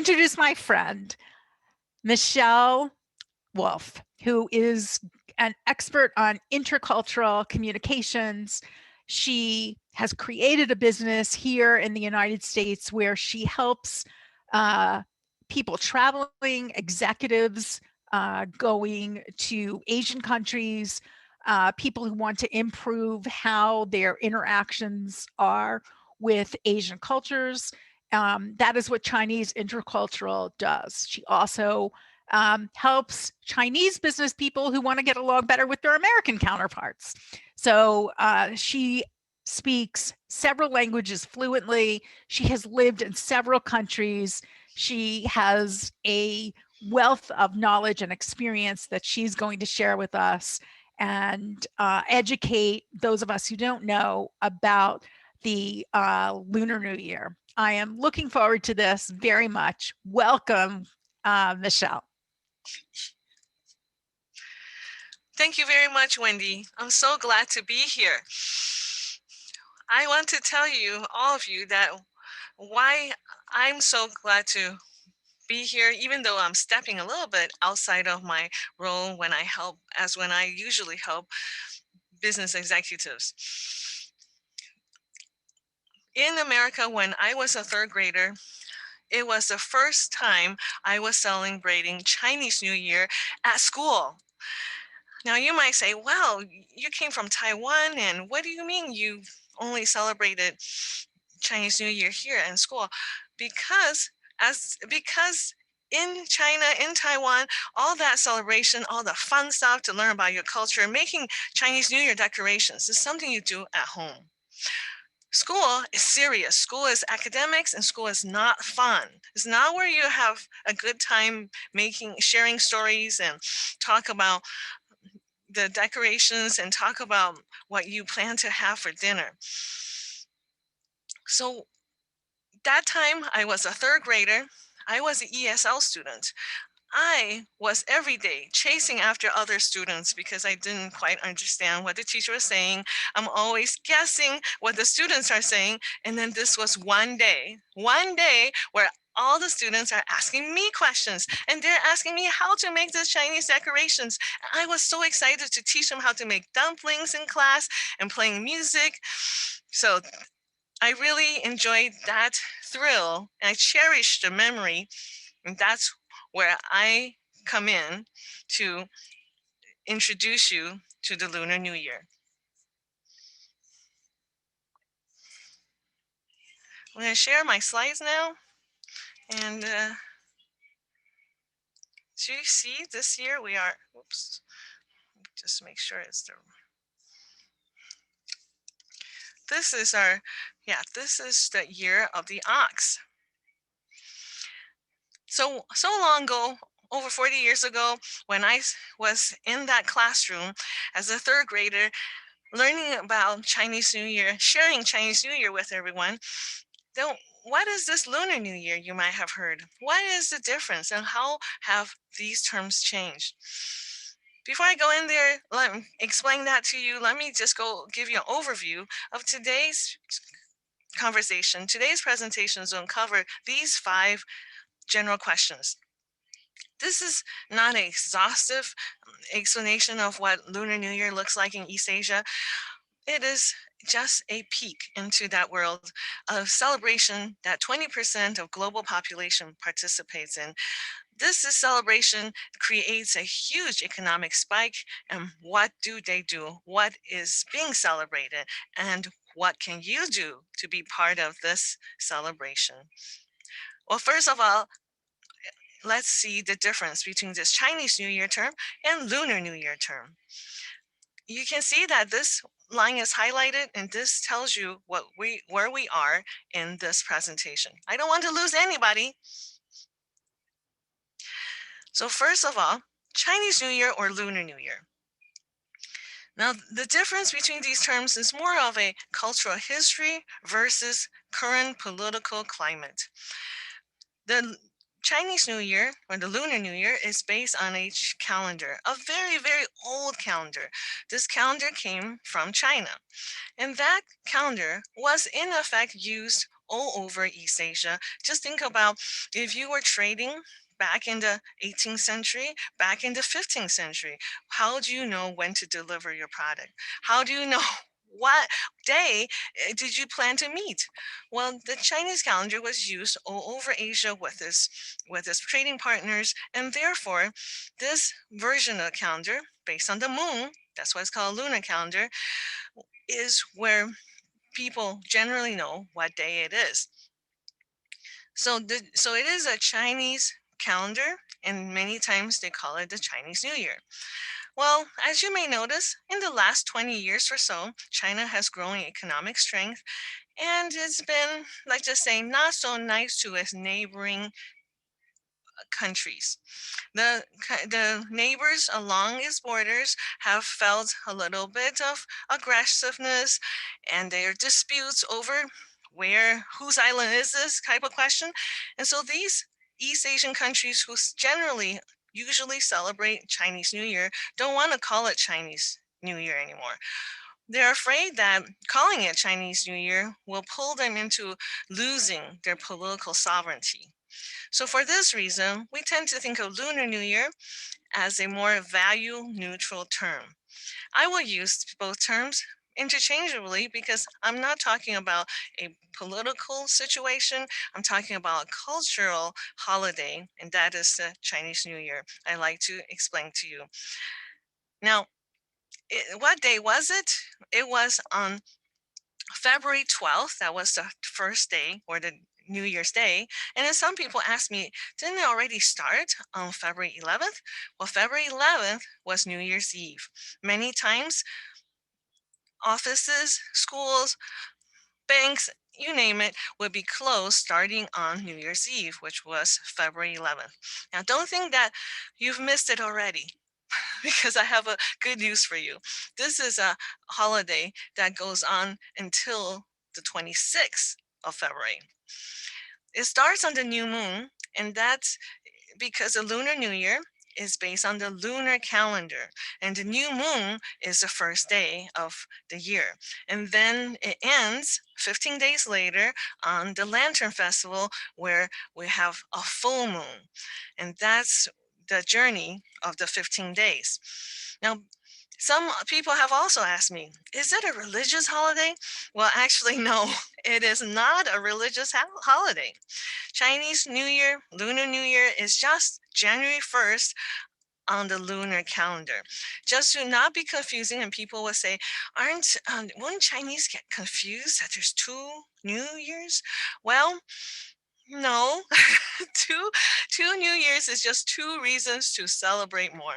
Introduce my friend, Michelle Wolfe, who is an expert on intercultural communications. She has created a business here in the United States where she helps people traveling, executives going to Asian countries, people who want to improve how their interactions are with Asian cultures. That is what Chinese intercultural does. She also helps Chinese business people who want to get along better with their American counterparts. So she speaks several languages fluently. She has lived in several countries. She has a wealth of knowledge and experience that she's going to share with us and educate those of us who don't know about the Lunar New Year. I am looking forward to this very much. Welcome, Michelle. Thank you very much, Wendy. I'm so glad to be here. I want to tell you, all of you, that why I'm so glad to be here, even though I'm stepping a little bit outside of my role when I usually help business executives. In America, when I was a third grader, it was the first time I was celebrating Chinese New Year at school. Now you might say, well, you came from Taiwan, and what do you mean you only celebrated Chinese New Year here in school? Because in China, in Taiwan, all that celebration, all the fun stuff to learn about your culture, making Chinese New Year decorations is something you do at home. School is serious. School is academics, and school is not fun. It's not where you have a good time sharing stories and talk about the decorations and talk about what you plan to have for dinner. So that time I was a third grader. I was an ESL student. I was every day chasing after other students because I didn't quite understand what the teacher was saying. I'm always guessing what the students are saying. And then this was one day where all the students are asking me questions, and they're asking me how to make these Chinese decorations. I was so excited to teach them how to make dumplings in class and playing music. So I really enjoyed that thrill, and I cherished the memory. And that's where I come in to introduce you to the Lunar New Year. I'm going to share my slides now. And so you see, this year we are, oops, just make sure it's the, this is the year of the ox. So long ago, over 40 years ago, when I was in that classroom as a third grader, learning about Chinese New Year, sharing Chinese New Year with everyone, then what is this Lunar New Year, you might have heard? What is the difference, and how have these terms changed? Before I go in there, let me explain that to you. Let me just go give you an overview of today's conversation. Today's presentation is going to cover these 5 general questions. This is not an exhaustive explanation of what Lunar New Year looks like in East Asia. It is just a peek into that world of celebration that 20% of global population participates in. This celebration creates a huge economic spike. And what do they do? What is being celebrated? And what can you do to be part of this celebration? Well, first of all, let's see the difference between this Chinese New Year term and Lunar New Year term. You can see that this line is highlighted, and this tells you where we are in this presentation. I don't want to lose anybody. So first of all, Chinese New Year or Lunar New Year. Now, the difference between these terms is more of a cultural history versus current political climate. The Chinese New Year, or the Lunar New Year, is based on a calendar, a very, very old calendar. This calendar came from China, and that calendar was in effect used all over East Asia. Just think about if you were trading back in the 18th century, back in the 15th century, how do you know when to deliver your product? How do you know what day did you plan to meet? Well, the Chinese calendar was used all over Asia with its trading partners, and therefore this version of the calendar based on the moon, that's why it's called a lunar calendar, is where people generally know what day it is. So it is a Chinese calendar, and many times they call it the Chinese New Year. Well, as you may notice, in the last 20 years or so, China has growing economic strength, and it's been, let's just say, not so nice to its neighboring countries. The neighbors along its borders have felt a little bit of aggressiveness, and there are disputes over whose island is this type of question. And so these East Asian countries who generally usually celebrate Chinese New Year don't want to call it Chinese New Year anymore. They're afraid that calling it Chinese New Year will pull them into losing their political sovereignty. So for this reason, we tend to think of Lunar New Year as a more value neutral term. I will use both terms interchangeably because I'm not talking about a political situation. I'm talking about a cultural holiday, and that is the Chinese New Year. I like to explain to you. Now, what day was it? It was on February 12th. That was the first day, or the New Year's Day. And then some people ask me, didn't it already start on February 11th? Well, February 11th was New Year's Eve. Many times, offices, schools, banks, you name it, would be closed starting on New Year's Eve, which was February 11th. Now, don't think that you've missed it already, because I have a good news for you. This is a holiday that goes on until the 26th of February. It starts on the new moon, and that's because the Lunar New Year is based on the lunar calendar, and the new moon is the first day of the year. And then it ends 15 days later on the Lantern Festival, where we have a full moon. And that's the journey of the 15 days. Now, some people have also asked me, is it a religious holiday? Well, actually, no, it is not a religious holiday. Chinese New Year, Lunar New Year, is just January 1st on the lunar calendar. Just to not be confusing, and people will say, won't Chinese get confused that there's two New Years? Well, no, two New Years is just two reasons to celebrate more.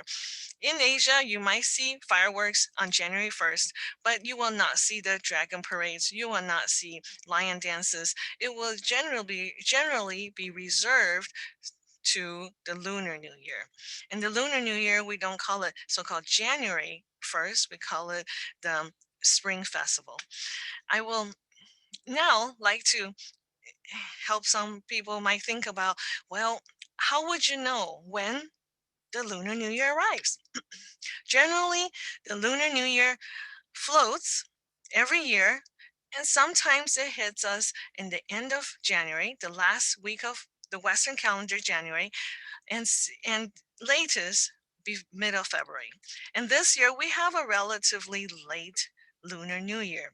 In Asia, you might see fireworks on January 1st, but you will not see the dragon parades. You will not see lion dances. It will generally be reserved to the Lunar New Year. In the Lunar New Year, we don't call it so-called January 1st. We call it the Spring Festival. I will now like to help some people might think about, well, how would you know when the Lunar New Year arrives? Generally, the Lunar New Year floats every year, and sometimes it hits us in the end of January, the last week of the Western calendar, January, and latest mid of February. And this year we have a relatively late Lunar New Year.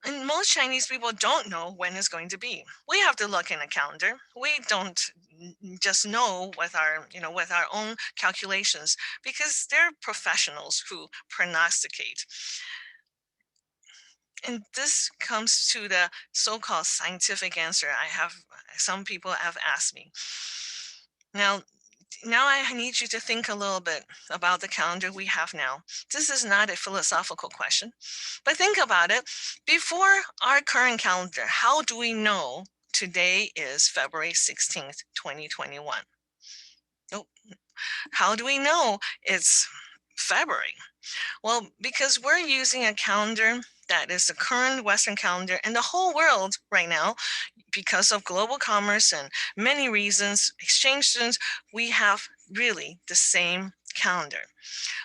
And most Chinese people don't know when it's going to be. We have to look in a calendar. We don't just know with our own calculations, because they're professionals who prognosticate. And this comes to the so-called scientific answer some people have asked me. Now I need you to think a little bit about the calendar we have now. This is not a philosophical question, but think about it. Before our current calendar, how do we know today is February 16th, 2021? Oh, how do we know it's February? Well, because we're using a calendar that is the current Western calendar in the whole world right now. Because of global commerce and many reasons, exchange students, we have really the same calendar.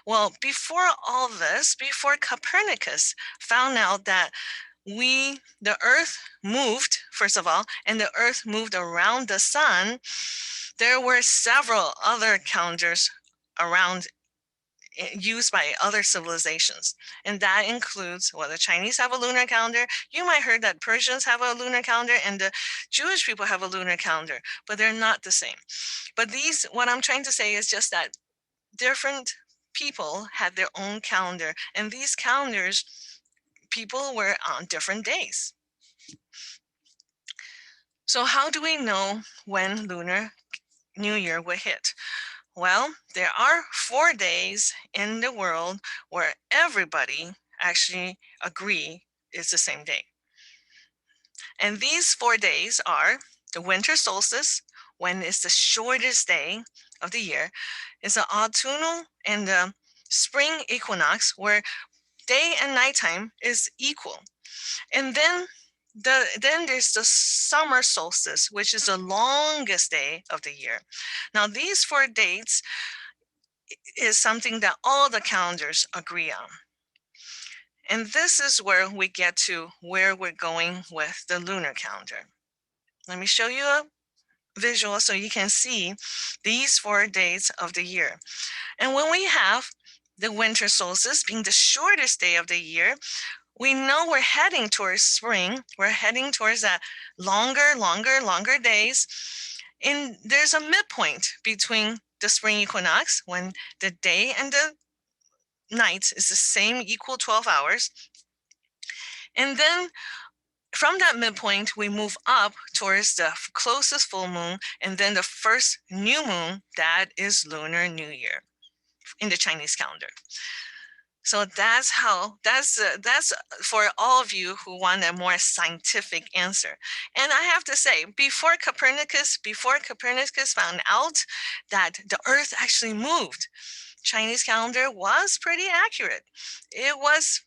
Well, before all this, before Copernicus found out that the Earth moved, first of all, and the Earth moved around the sun, there were several other calendars around used by other civilizations. And that includes, well, the Chinese have a lunar calendar. You might heard that Persians have a lunar calendar and the Jewish people have a lunar calendar, but they're not the same. But these, what I'm trying to say is just that different people had their own calendar, and these calendars, people were on different days. So how do we know when Lunar New Year will hit? Well, there are 4 days in the world where everybody actually agree it's the same day. And these 4 days are the winter solstice, when it's the shortest day of the year. It's the autumnal and the spring equinox, where day and nighttime is equal. And then there's the summer solstice, which is the longest day of the year. Now, these 4 dates is something that all the calendars agree on. And this is where we get to where we're going with the lunar calendar. Let me show you a visual so you can see these 4 days of the year. And when we have the winter solstice being the shortest day of the year, we know we're heading towards spring. We're heading towards that longer days. And there's a midpoint between the spring equinox, when the day and the night is the same, equal 12 hours. And then from that midpoint, we move up towards the closest full moon, and then the first new moon, that is Lunar New Year in the Chinese calendar. So that's for all of you who want a more scientific answer. And I have to say, before Copernicus found out that the Earth actually moved, Chinese calendar was pretty accurate. It was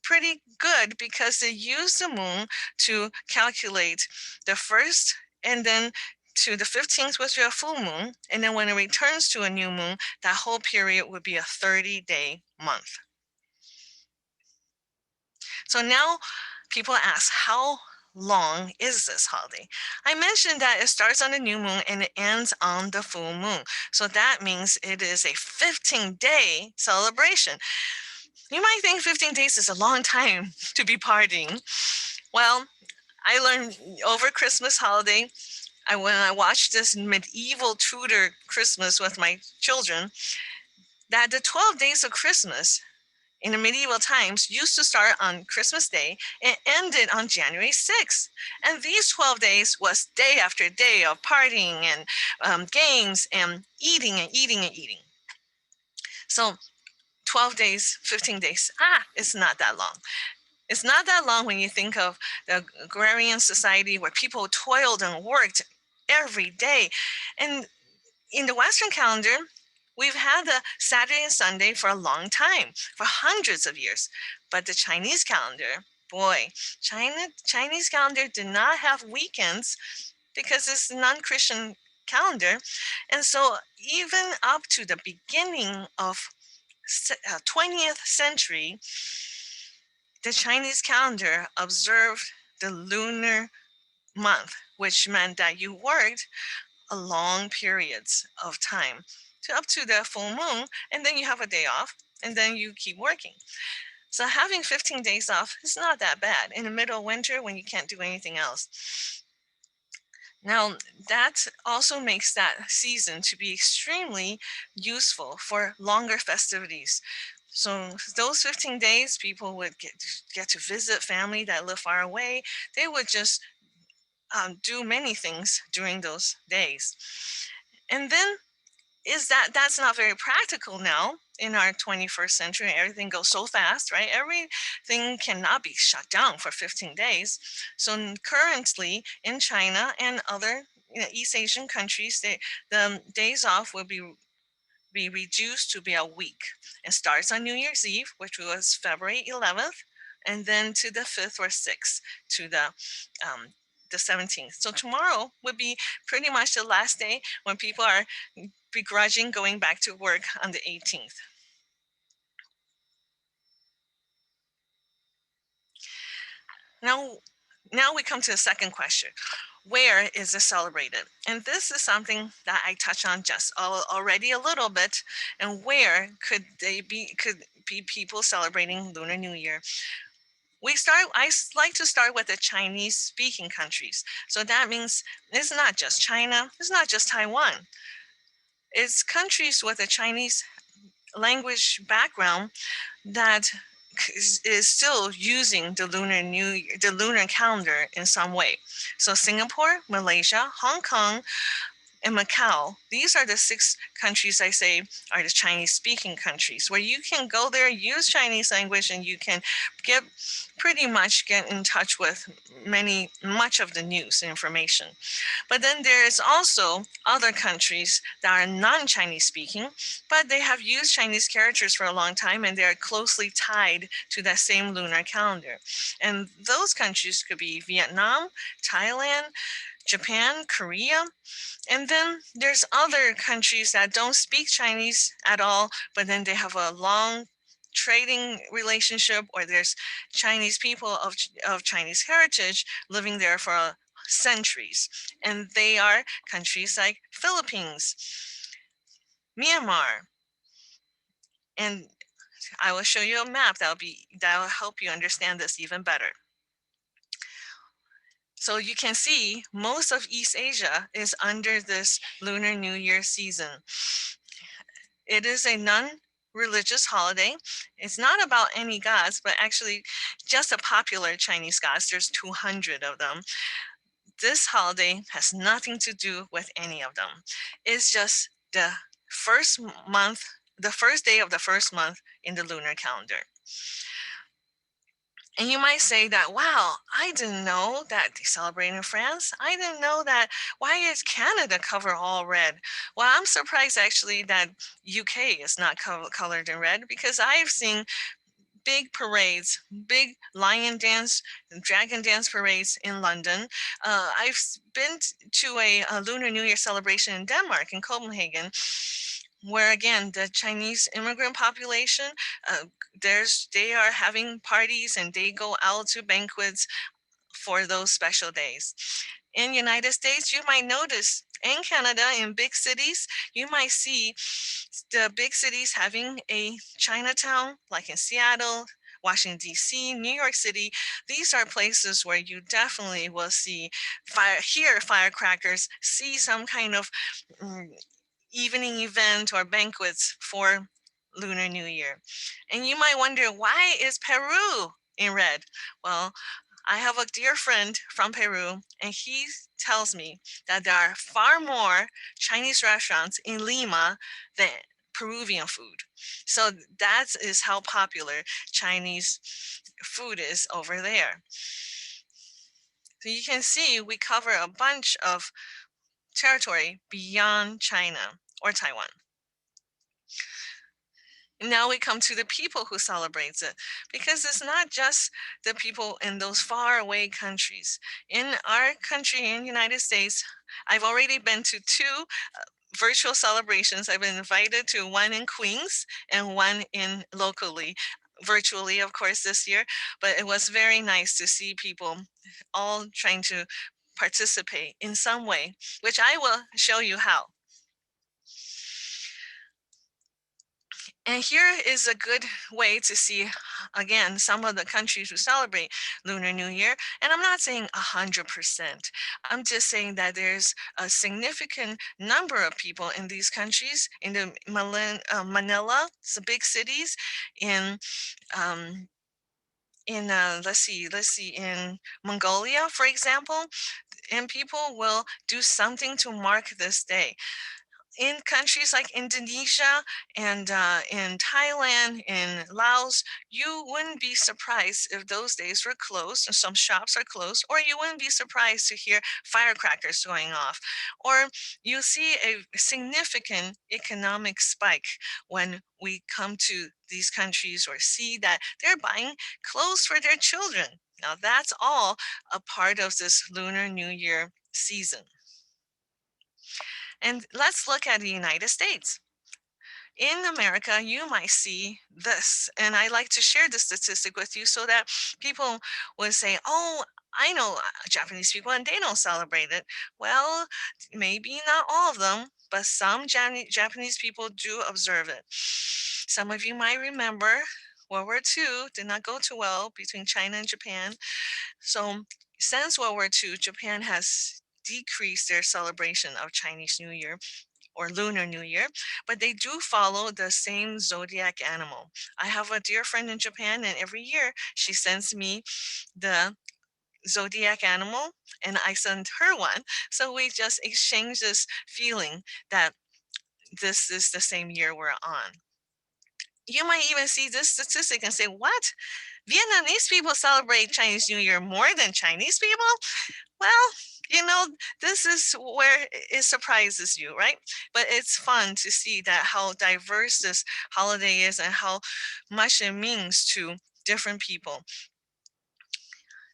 pretty good because they used the moon to calculate the first, and then to the 15th was a full moon. And then when it returns to a new moon, that whole period would be a 30-day month. So now people ask, how long is this holiday? I mentioned that it starts on the new moon and it ends on the full moon. So that means it is a 15-day celebration. You might think 15 days is a long time to be partying. Well, I learned over Christmas holiday, when I watched this medieval Tudor Christmas with my children, that the 12 days of Christmas in the medieval times used to start on Christmas Day and ended on January 6th. And these 12 days was day after day of partying and games and eating and eating and eating. So 12 days, 15 days, it's not that long. It's not that long when you think of the agrarian society where people toiled and worked every day. And in the Western calendar, we've had the Saturday and Sunday for a long time, for hundreds of years. But the Chinese calendar, boy, Chinese calendar did not have weekends because it's a non-Christian calendar. And so even up to the beginning of 20th century, the Chinese calendar observed the lunar month, which meant that you worked a long periods of time to up to the full moon, and then you have a day off, and then you keep working. So having 15 days off is not that bad in the middle of winter when you can't do anything else. Now, that also makes that season to be extremely useful for longer festivities. So those 15 days, people would get to visit family that live far away. They would just do many things during those days. And then that's not very practical now in our 21st century. Everything goes so fast, right? Everything cannot be shut down for 15 days. So currently in China and other East Asian countries, the days off will be reduced to be a week. It starts on New Year's Eve, which was February 11th, and then to the 5th or 6th to the 17th. So tomorrow would be pretty much the last day when people are begrudging going back to work on the 18th. Now we come to the second question. Where is this celebrated? And this is something that I touch on just already a little bit. And where could be people celebrating Lunar New Year? I like to start with the Chinese speaking countries. So that means it's not just China, it's not just Taiwan. It's countries with a Chinese language background that is still using the lunar calendar in some way. So Singapore, Malaysia, Hong Kong, and Macau, these are the 6 countries I say are the Chinese speaking countries where you can go there, use Chinese language, and you can pretty much get in touch with much of the news and information. But then there's also other countries that are non-Chinese speaking, but they have used Chinese characters for a long time and they're closely tied to that same lunar calendar. And those countries could be Vietnam, Thailand, Japan, Korea. And then there's other countries that don't speak Chinese at all, but then they have a long trading relationship, or there's Chinese people of Chinese heritage living there for centuries. And they are countries like Philippines, Myanmar. And I will show you a map that will help you understand this even better. So you can see most of East Asia is under this Lunar New Year season. It is a non-religious holiday. It's not about any gods, but actually just a popular Chinese gods. There's 200 of them. This holiday has nothing to do with any of them. It's just the first day of the first month in the lunar calendar. And you might say that, wow, I didn't know that they celebrate in France. I didn't know that. Why is Canada covered all red? Well, I'm surprised actually that UK is not colored in red, because I've seen big parades, big lion dance, dragon dance parades in London. I've been to a Lunar New Year celebration in Denmark, in Copenhagen, where again the Chinese immigrant population, they are having parties and they go out to banquets for those special days. In United States, you might notice, in Canada, in big cities, you might see the big cities having a Chinatown, like in Seattle, Washington, D.C., New York City. These are places where you definitely will hear firecrackers, see some kind of evening event or banquets for Lunar New Year. And you might wonder, why is Peru in red? Well, I have a dear friend from Peru, and he tells me that there are far more Chinese restaurants in Lima than Peruvian food. So that is how popular Chinese food is over there. So you can see we cover a bunch of territory beyond China or Taiwan. Now we come to the people who celebrates it, because it's not just the people in those far away countries. In our country, in the United States, I've already been to 2 virtual celebrations. I've been invited to one in Queens and one in locally, virtually, of course, this year. But it was very nice to see people all trying to participate in some way, which I will show you how. And here is a good way to see, again, some of the countries who celebrate Lunar New Year. And I'm not saying 100%. I'm just saying that there's a significant number of people in these countries, in the Manila, the big cities, in let's see, in Mongolia, for example, and people will do something to mark this day. In countries like Indonesia and in Thailand, in Laos, you wouldn't be surprised if those days were closed and some shops are closed, or you wouldn't be surprised to hear firecrackers going off, or you see a significant economic spike when we come to these countries, or see that they're buying clothes for their children. Now that's all a part of this Lunar New Year season. And let's look at the United States. In America, you might see this, and I like to share this statistic with you so that people would say, oh, I know Japanese people and they don't celebrate it. Well, maybe not all of them, but some Japanese people do observe it. Some of you might remember World War II did not go too well between China and Japan. So since World War II, Japan has decreased their celebration of Chinese New Year or Lunar New Year, but they do follow the same zodiac animal. I have a dear friend in Japan, and every year she sends me the zodiac animal and I send her one. So we just exchange this feeling that this is the same year we're on. You might even see this statistic and say, what? Vietnamese people celebrate Chinese New Year more than Chinese people? Well, you know, this is where it surprises you, right? But it's fun to see that how diverse this holiday is and how much it means to different people.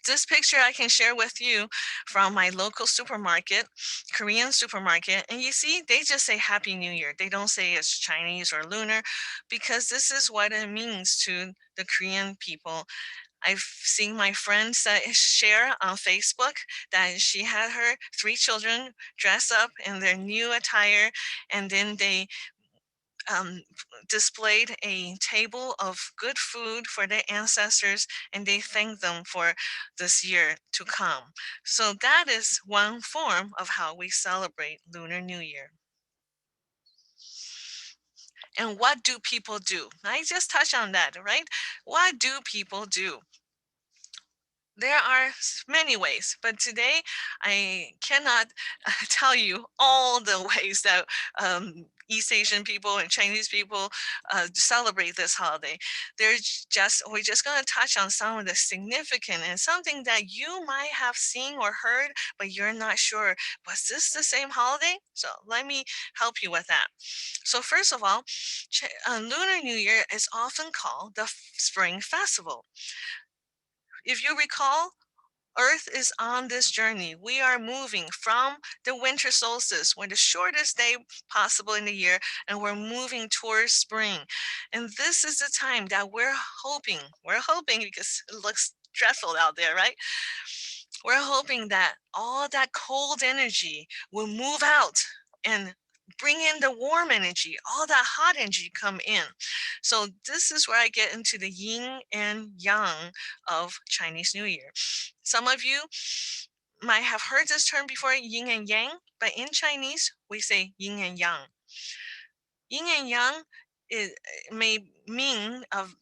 This picture I can share with you from my local supermarket, Korean supermarket. And you see, they just say Happy New Year. They don't say it's Chinese or lunar because this is what it means to the Korean people. I've seen my friend share on Facebook that she had her 3 children dress up in their new attire, and then they um, displayed a table of good food for their ancestors, and they thanked them for this year to come. So that is one form of how we celebrate Lunar New Year. And what do people do? I just touched on that, right? What do people do? There are many ways, but today I cannot tell you all the ways that East Asian people and Chinese people celebrate this holiday. We're just going to touch on some of the significant and something that you might have seen or heard, but you're not sure. Was this the same holiday? So let me help you with that. So first of all, Lunar New Year is often called the Spring Festival. If you recall, Earth is on this journey. We are moving from the winter solstice, when the shortest day possible in the year, and we're moving towards spring. And this is the time that we're hoping because it looks dreadful out there, right? We're hoping that all that cold energy will move out and bring in the warm energy, all that hot energy come in. So this is where I get into the yin and yang of Chinese New Year. Some of you might have heard this term before, yin and yang, but in Chinese, we say yin and yang. Yin and yang may mean of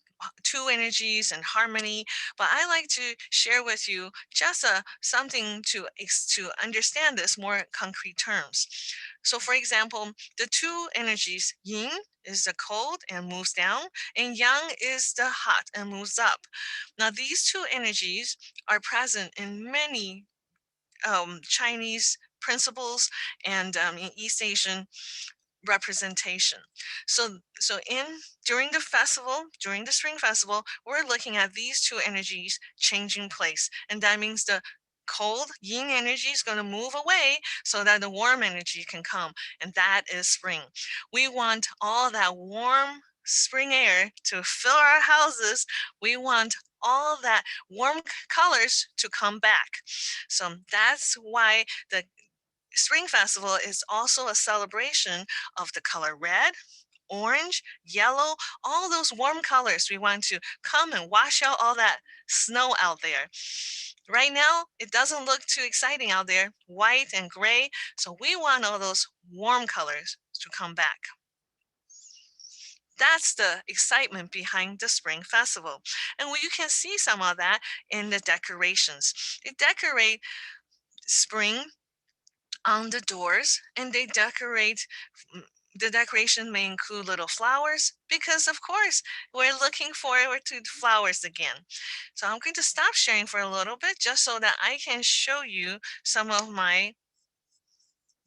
two energies and harmony, but I like to share with you just something to understand this more concrete terms. So, for example, the two energies, yin is the cold and moves down, and yang is the hot and moves up. Now, these two energies are present in many Chinese principles and in East Asian representation. So in during the festival, during the spring festival, we're looking at these two energies changing place, and that means the cold yin energy is going to move away so that the warm energy can come, and that is spring. We want all that warm spring air to fill our houses. We want all that warm colors to come back. So that's why the Spring Festival is also a celebration of the color red, orange, yellow, all those warm colors. We want to come and wash out all that snow out there. Right now, it doesn't look too exciting out there, white and gray. So we want all those warm colors to come back. That's the excitement behind the Spring Festival. And you can see some of that in the decorations. They decorate spring on the doors, and the decoration may include little flowers because of course we're looking forward to the flowers again. So I'm going to stop sharing for a little bit just so that I can show you some of my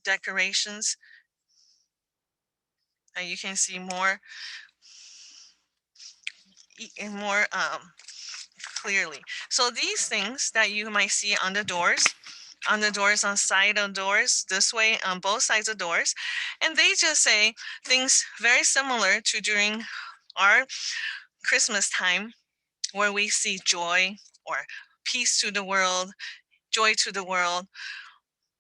decorations and you can see more clearly. So these things that you might see on the doors, on the doors, on side of doors, this way, on both sides of doors. And they just say things very similar to during our Christmas time, where we see joy or peace to the world, joy to the world,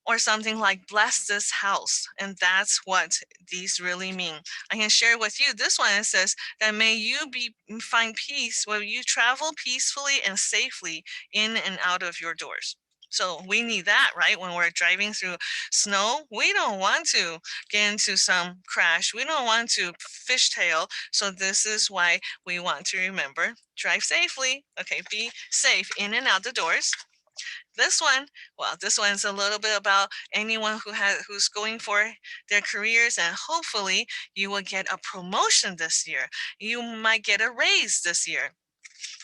or something like bless this house. And that's what these really mean. I can share with you this one. It says that may you find peace when you travel peacefully and safely in and out of your doors. So we need that, right? When we're driving through snow, we don't want to get into some crash. We don't want to fishtail. So this is why we want to remember, drive safely. Okay, be safe in and out the doors. This one, well, this one's a little bit about anyone who's going for their careers, and hopefully you will get a promotion this year. You might get a raise this year.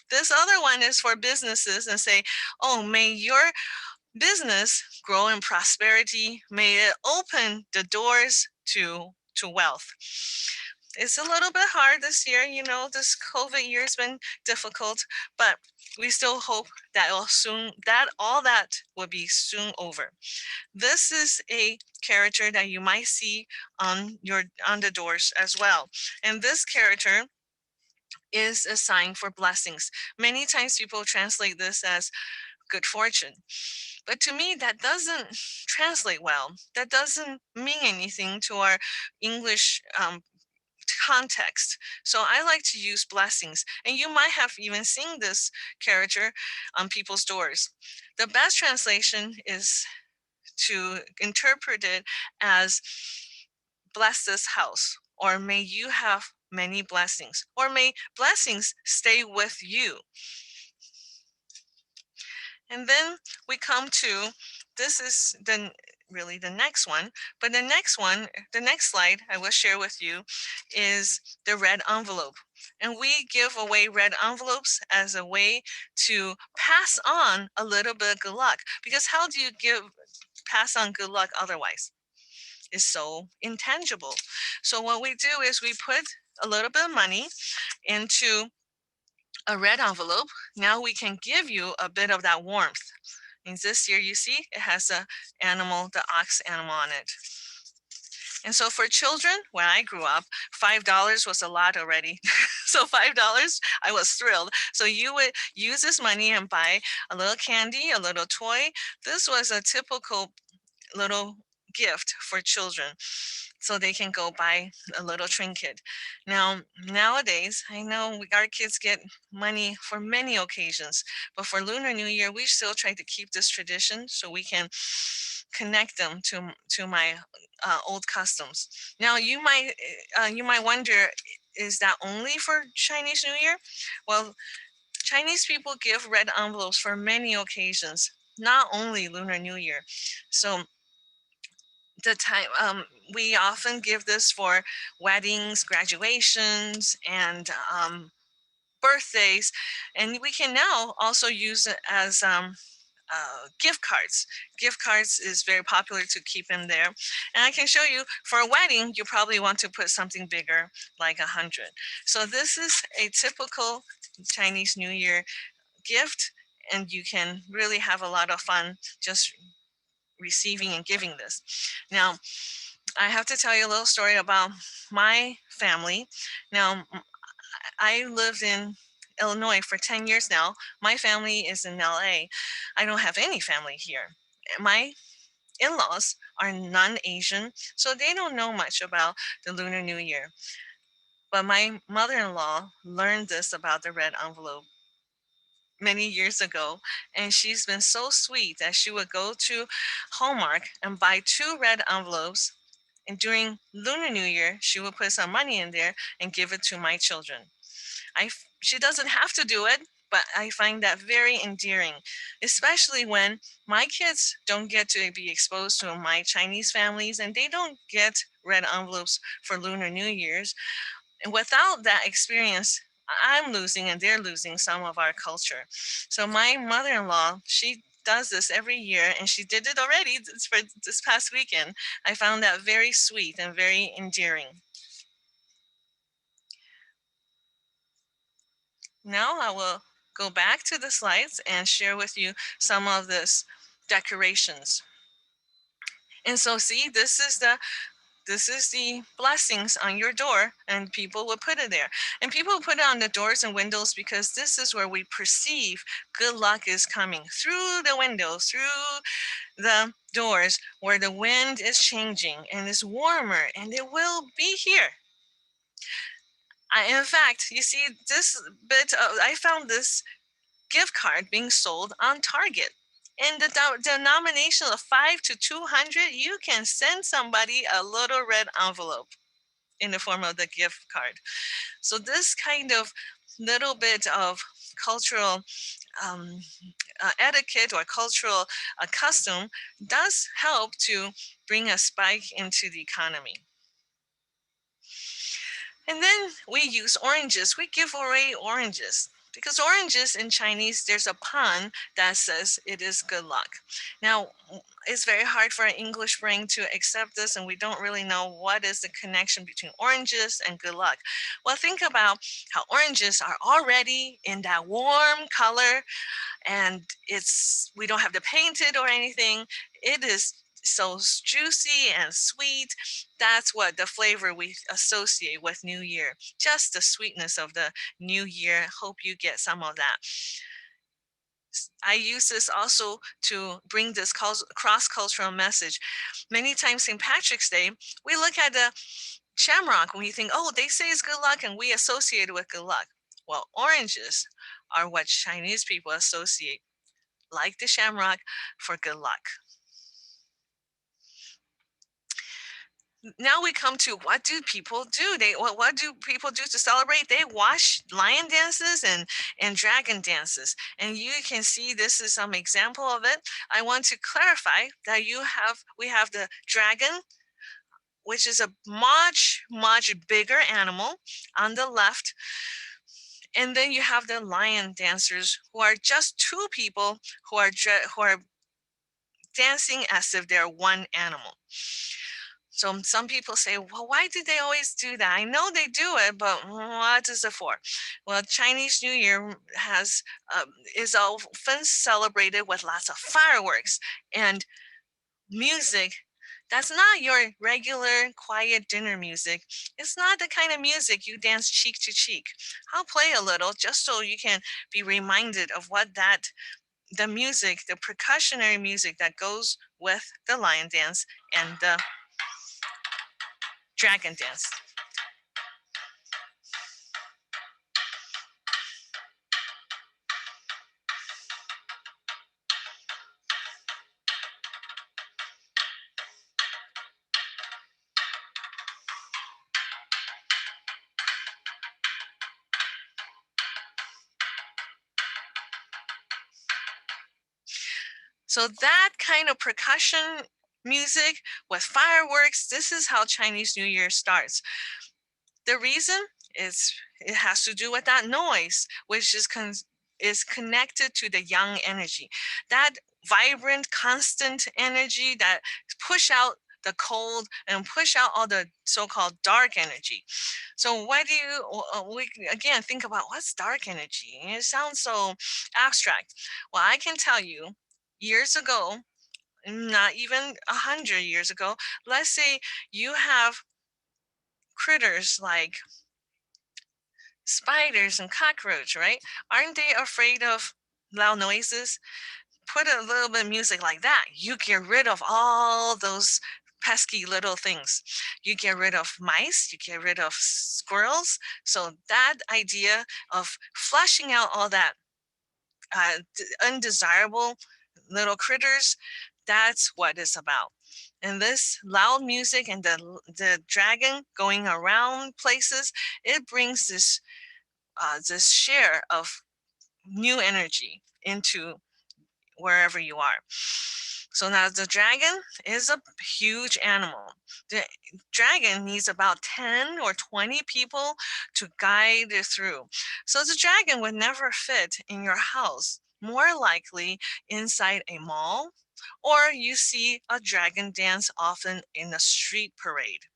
This other one is for businesses and say, oh, may your business grow in prosperity. May it open the doors to wealth. It's a little bit hard this year, this COVID year has been difficult, but we still hope that all that will be soon over. This is a character that you might see on the doors as well. And this character is a sign for blessings. Many times people translate this as good fortune. But to me, that doesn't translate well. That doesn't mean anything to our English context. So I like to use blessings. And you might have even seen this character on people's doors. The best translation is to interpret it as bless this house, or may you have many blessings, or may blessings stay with you. And then we come to, this is really the next one, but the next slide I will share with you is the red envelope. And we give away red envelopes as a way to pass on a little bit of good luck. Because how do you pass on good luck otherwise? It's so intangible. So what we do is we put a little bit of money into a red envelope. Now we can give you a bit of that warmth. And this year, you see, it has the ox animal on it. And so for children, when I grew up, $5 was a lot already. So $5, I was thrilled. So you would use this money and buy a little candy, a little toy. This was a typical little gift for children, so they can go buy a little trinket. Now, nowadays, I know our kids get money for many occasions, but for Lunar New Year, we still try to keep this tradition so we can connect them to my old customs. Now, you might wonder, is that only for Chinese New Year? Well, Chinese people give red envelopes for many occasions, not only Lunar New Year. So the time we often give this for weddings, graduations, and birthdays, and we can now also use it as gift cards. Gift cards is very popular to keep in there, and I can show you for a wedding you probably want to put something bigger like 100. So this is a typical Chinese New Year gift, and you can really have a lot of fun just receiving and giving this. Now, I have to tell you a little story about my family. Now, I lived in Illinois for 10 years now. My family is in LA. I don't have any family here. My in-laws are non-Asian, so they don't know much about the Lunar New Year. But my mother-in-law learned this about the red envelope many years ago, and she's been so sweet that she would go to Hallmark and buy 2 red envelopes, and during Lunar New Year she would put some money in there and give it to my children. She doesn't have to do it, but I find that very endearing, especially when my kids don't get to be exposed to my Chinese families, and they don't get red envelopes for Lunar New Year's. And without that experience, I'm losing and they're losing some of our culture. So my mother-in-law, she does this every year, and she did it already for this past weekend. I found that very sweet and very endearing. Now I will go back to the slides and share with you some of this decorations. And so see, this is the blessings on your door, and people will put it there. And people put it on the doors and windows because this is where we perceive good luck is coming through the windows, through the doors, where the wind is changing and is warmer, and it will be here. In fact, you see this bit I found this gift card being sold on Target. In the denomination of 5 to 200, you can send somebody a little red envelope in the form of the gift card. So this kind of little bit of cultural um, etiquette or cultural custom does help to bring a spike into the economy. And then we use oranges. We give away oranges because oranges in Chinese, there's a pun that says it is good luck. Now, it's very hard for an English brain to accept this, and we don't really know what is the connection between oranges and good luck. Well, think about how oranges are already in that warm color, and we don't have to paint it or anything. It is so juicy and sweet. That's what the flavor we associate with New Year. Just the sweetness of the New Year. Hope you get some of that. I use this also to bring this cross-cultural message. Many times St. Patrick's Day, we look at the shamrock and we think, oh, they say it's good luck, and we associate it with good luck. Well, oranges are what Chinese people associate, like the shamrock, for good luck. Now we come to what do people do? What do people do to celebrate? They watch lion dances and dragon dances, and you can see this is some example of it. I want to clarify that we have the dragon, which is a much bigger animal on the left, and then you have the lion dancers, who are just two people who are dancing as if they're one animal. So some people say, well, why do they always do that? I know they do it, but what is it for? Well, Chinese New Year is often celebrated with lots of fireworks and music. That's not your regular quiet dinner music. It's not the kind of music you dance cheek to cheek. I'll play a little just so you can be reminded of the music, the percussionary music that goes with the lion dance and the dragon dance. So that kind of percussion music with fireworks, this is how Chinese New Year starts. The reason is it has to do with that noise, which is connected to the yang energy, that vibrant, constant energy that push out the cold and push out all the so-called dark energy. So why do we again think about what's dark energy? It sounds so abstract. Well, I can tell you, years ago, not even 100 years ago, let's say you have critters like spiders and cockroach, right? Aren't they afraid of loud noises? Put a little bit of music like that. You get rid of all those pesky little things. You get rid of mice, you get rid of squirrels. So that idea of flushing out all that undesirable little critters, that's what it's about. And this loud music and the dragon going around places, it brings this share of new energy into wherever you are. So now the dragon is a huge animal. The dragon needs about 10 or 20 people to guide it through. So the dragon would never fit in your house, more likely inside a mall, or you see a dragon dance often in a street parade.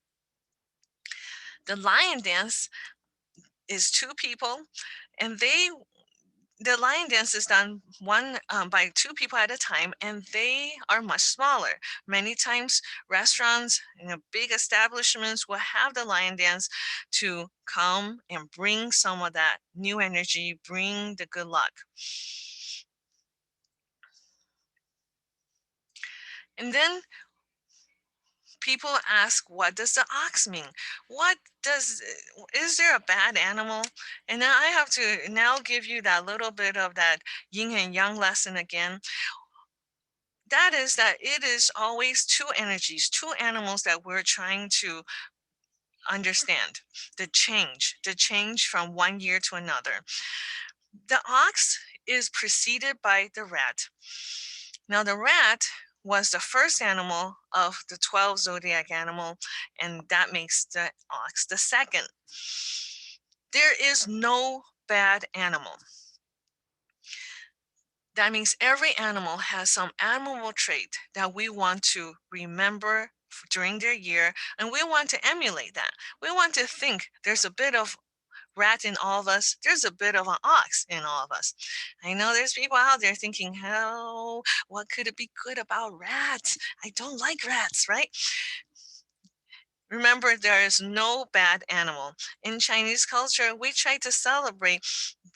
The lion dance is two people, and the lion dance is done by two people at a time, and they are much smaller. Many times restaurants and big establishments will have the lion dance to come and bring some of that new energy, bring the good luck. And then people ask, what does the ox mean? Is there a bad animal? And then I have to now give you that little bit of that yin and yang lesson again. That is that it is always two energies, two animals that we're trying to understand. The change from one year to another. The ox is preceded by the rat. Now, the rat was the first animal of the 12 zodiac animal, and that makes the ox the second. There is no bad animal. That means every animal has some admirable trait that we want to remember during their year, and we want to emulate that. We want to think there's a bit of rat in all of us, there's a bit of an ox in all of us. I know there's people out there thinking, "Hell, what could it be good about rats? I don't like rats," right? Remember, there is no bad animal. In Chinese culture, we try to celebrate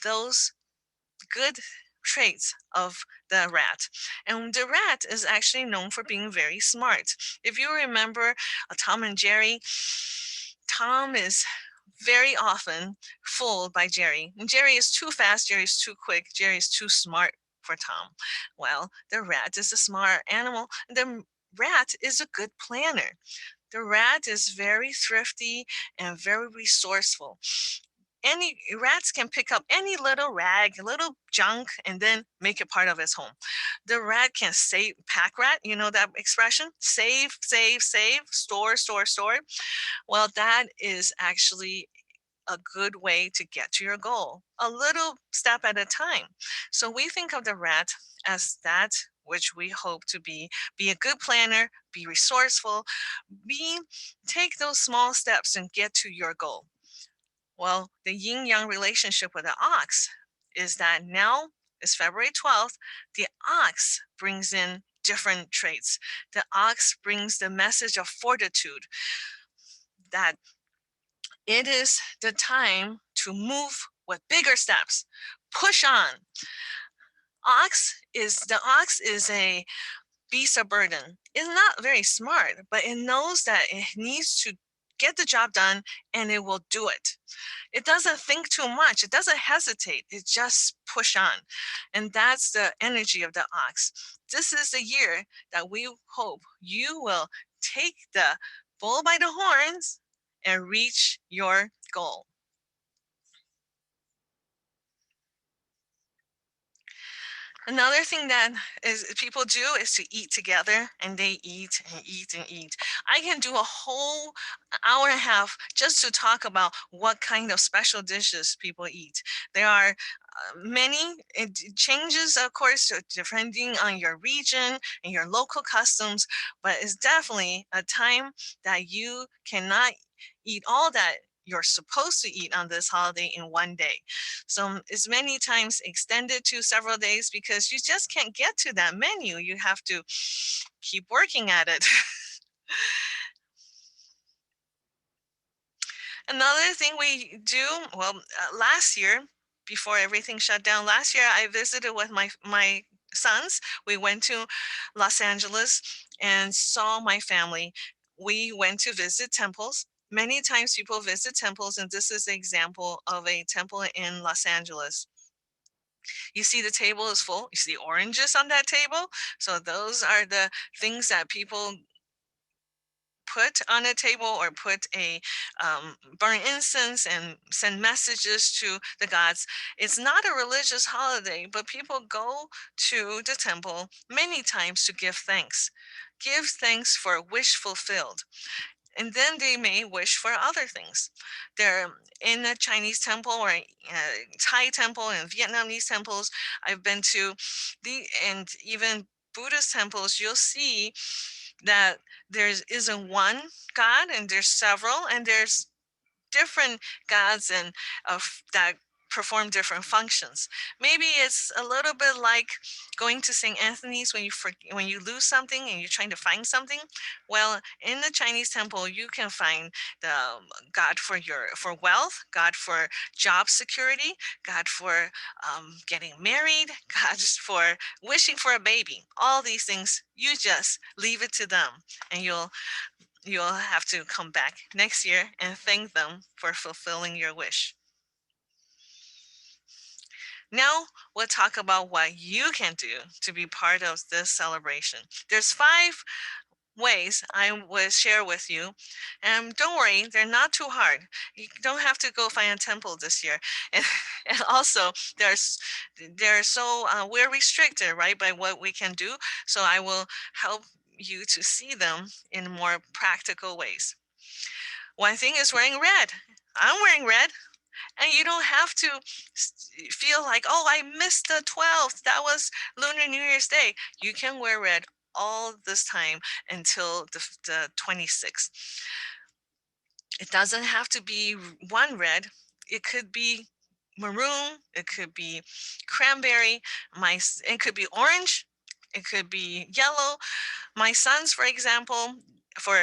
those good traits of the rat. And the rat is actually known for being very smart. If you remember Tom and Jerry, Tom is very often fooled by Jerry. And Jerry is too fast, Jerry is too quick, Jerry is too smart for Tom. Well, the rat is a smart animal. The rat is a good planner. The rat is very thrifty and very resourceful. Any rats can pick up any little rag, little junk, and then make it part of his home. The rat can save, pack rat, you know that expression? Save, save, save, store, store, store. Well, that is actually a good way to get to your goal, a little step at a time. So we think of the rat as that which we hope to be a good planner, be resourceful, take those small steps and get to your goal. Well, the yin yang relationship with the ox is that now is February 12th, the ox brings in different traits. The ox brings the message of fortitude, that it is the time to move with bigger steps. Push on. The ox is a beast of burden. It's not very smart, but it knows that it needs to get the job done and it will do it. It doesn't think too much. It doesn't hesitate. It just push on. And that's the energy of the ox. This is the year that we hope you will take the bull by the horns and reach your goal. Another thing that is people do is to eat together, and they eat and eat and eat. I can do a whole hour and a half just to talk about what kind of special dishes people eat. There are many. It changes, of course, depending on your region and your local customs, but it's definitely a time that you cannot eat all that you're supposed to eat on this holiday in one day. So it's many times extended to several days because you just can't get to that menu. You have to keep working at it. Another thing we do, well, last year, before everything shut down, last year I visited with my sons. We went to Los Angeles and saw my family. We went to visit temples. Many times people visit temples, and this is an example of a temple in Los Angeles. You see the table is full. You see oranges on that table. So those are the things that people put on a table, or put a burn incense and send messages to the gods. It's not a religious holiday, but people go to the temple many times to give thanks for a wish fulfilled, and then they may wish for other things. They're in a Chinese temple, or a Thai temple, and Vietnamese temples I've been to, and even Buddhist temples. You'll see that there isn't one God, and there's several, and there's different gods and that perform different functions. Maybe it's a little bit like going to St. Anthony's when you lose something and you're trying to find something. Well, in the Chinese temple, you can find the God for wealth, God for job security, God for getting married, God just for wishing for a baby. All these things, you just leave it to them, and you'll have to come back next year and thank them for fulfilling your wish. Now we'll talk about what you can do to be part of this celebration. There's 5 ways I will share with you. And don't worry, they're not too hard. You don't have to go find a temple this year. And, and also, we're restricted, right, by what we can do. So I will help you to see them in more practical ways. One thing is wearing red. I'm wearing red. And you don't have to feel like, oh, I missed the 12th. That was Lunar New Year's Day. You can wear red all this time until the 26th. It doesn't have to be one red. It could be maroon. It could be cranberry. It could be orange. It could be yellow. My sons, for example, for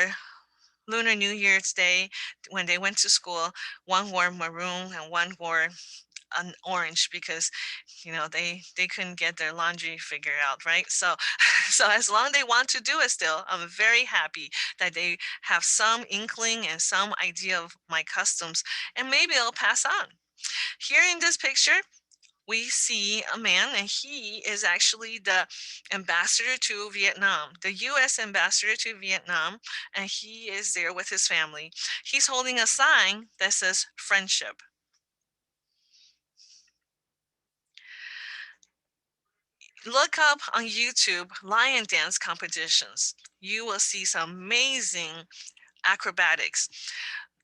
Lunar New Year's Day, when they went to school, one wore maroon and one wore an orange because they couldn't get their laundry figured out, right? So so as long as they want to do it still, I'm very happy that they have some inkling and some idea of my customs, and maybe it'll pass on. Here in this picture we see a man, and he is actually the ambassador to Vietnam, the US ambassador to Vietnam, and he is there with his family. He's holding a sign that says friendship. Look up on YouTube lion dance competitions. You will see some amazing acrobatics.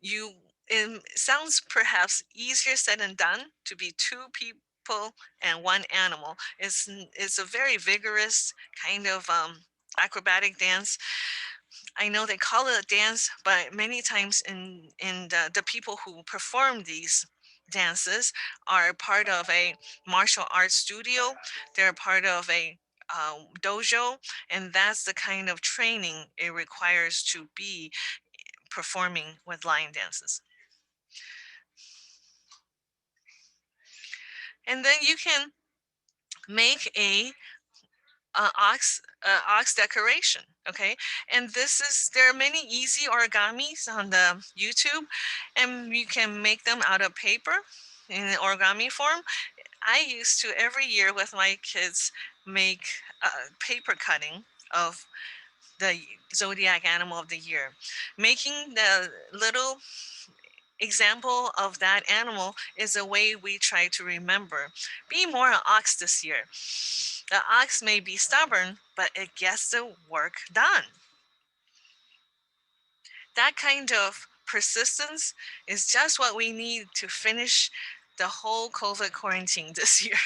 It sounds perhaps easier said than done to be 2 people and 1 animal. It's a very vigorous kind of acrobatic dance. I know they call it a dance, but many times in the people who perform these dances are part of a martial arts studio. They're part of a dojo, and that's the kind of training it requires to be performing with lion dances. And then you can make a ox decoration. Okay, and there are many easy origamis on the YouTube, and you can make them out of paper in an origami form. I used to every year with my kids make paper cutting of the zodiac animal of the year, making the little example of that animal is a way we try to remember. Be more an ox this year. The ox may be stubborn, but it gets the work done. That kind of persistence is just what we need to finish the whole COVID quarantine this year.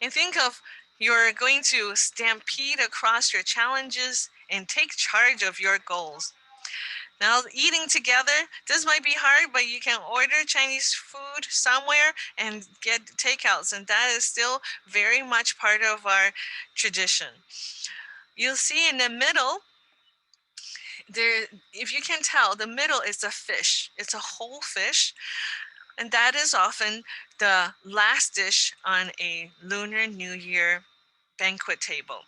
And think of you're going to stampede across your challenges and take charge of your goals. Now, eating together, this might be hard, but you can order Chinese food somewhere and get takeouts, and that is still very much part of our tradition. You'll see in the middle, there, if you can tell, the middle is a fish. It's a whole fish, and that is often the last dish on a Lunar New Year banquet table.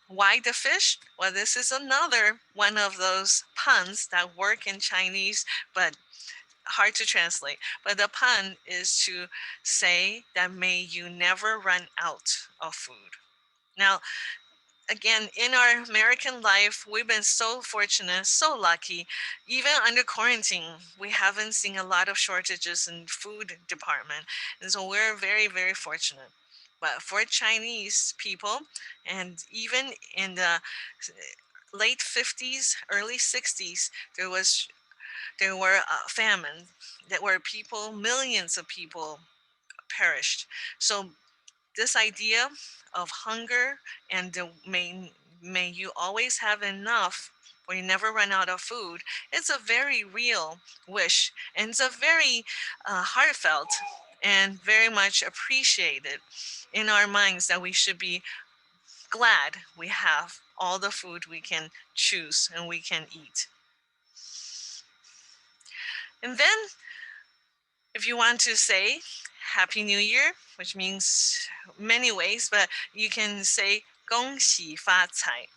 Why the fish? Well, this is another one of those puns that work in Chinese, but hard to translate. But the pun is to say that may you never run out of food. Now, again, in our American life, we've been so fortunate, so lucky. Even under quarantine, we haven't seen a lot of shortages in food department. And so we're very, very fortunate. But for Chinese people, and even in the late 50s, early 60s, there were famine that where millions of people perished. So this idea of hunger and may you always have enough or you never run out of food. It's a very real wish, and it's a very heartfelt and very much appreciated in our minds that we should be glad we have all the food we can choose and we can eat. And then, if you want to say Happy New Year, which means many ways, but you can say 恭喜发财.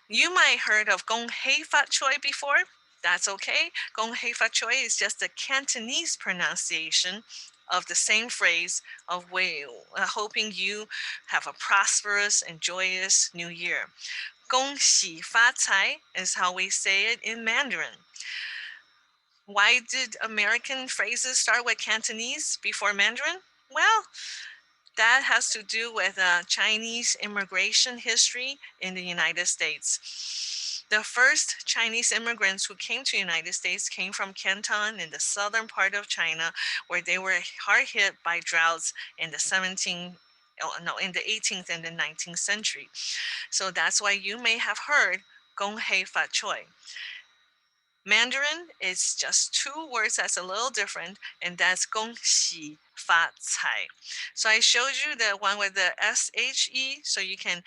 You might heard of Gong Hei Fat Choi before. That's okay. Gong Hei Fat Choi is just a Cantonese pronunciation of the same phrase of hoping you have a prosperous and joyous new year. Gong Xi Fa Cai is how we say it in Mandarin. Why did American phrases start with Cantonese before Mandarin? Well, that has to do with Chinese immigration history in the United States. The first Chinese immigrants who came to the United States came from Canton in the southern part of China, where they were hard hit by droughts in the 18th and the 19th century. So that's why you may have heard Gong Hei Fa Choi. Mandarin is just two words that's a little different, and that's Gong Xi Fa Cai. So I showed you the one with the SHE, so you can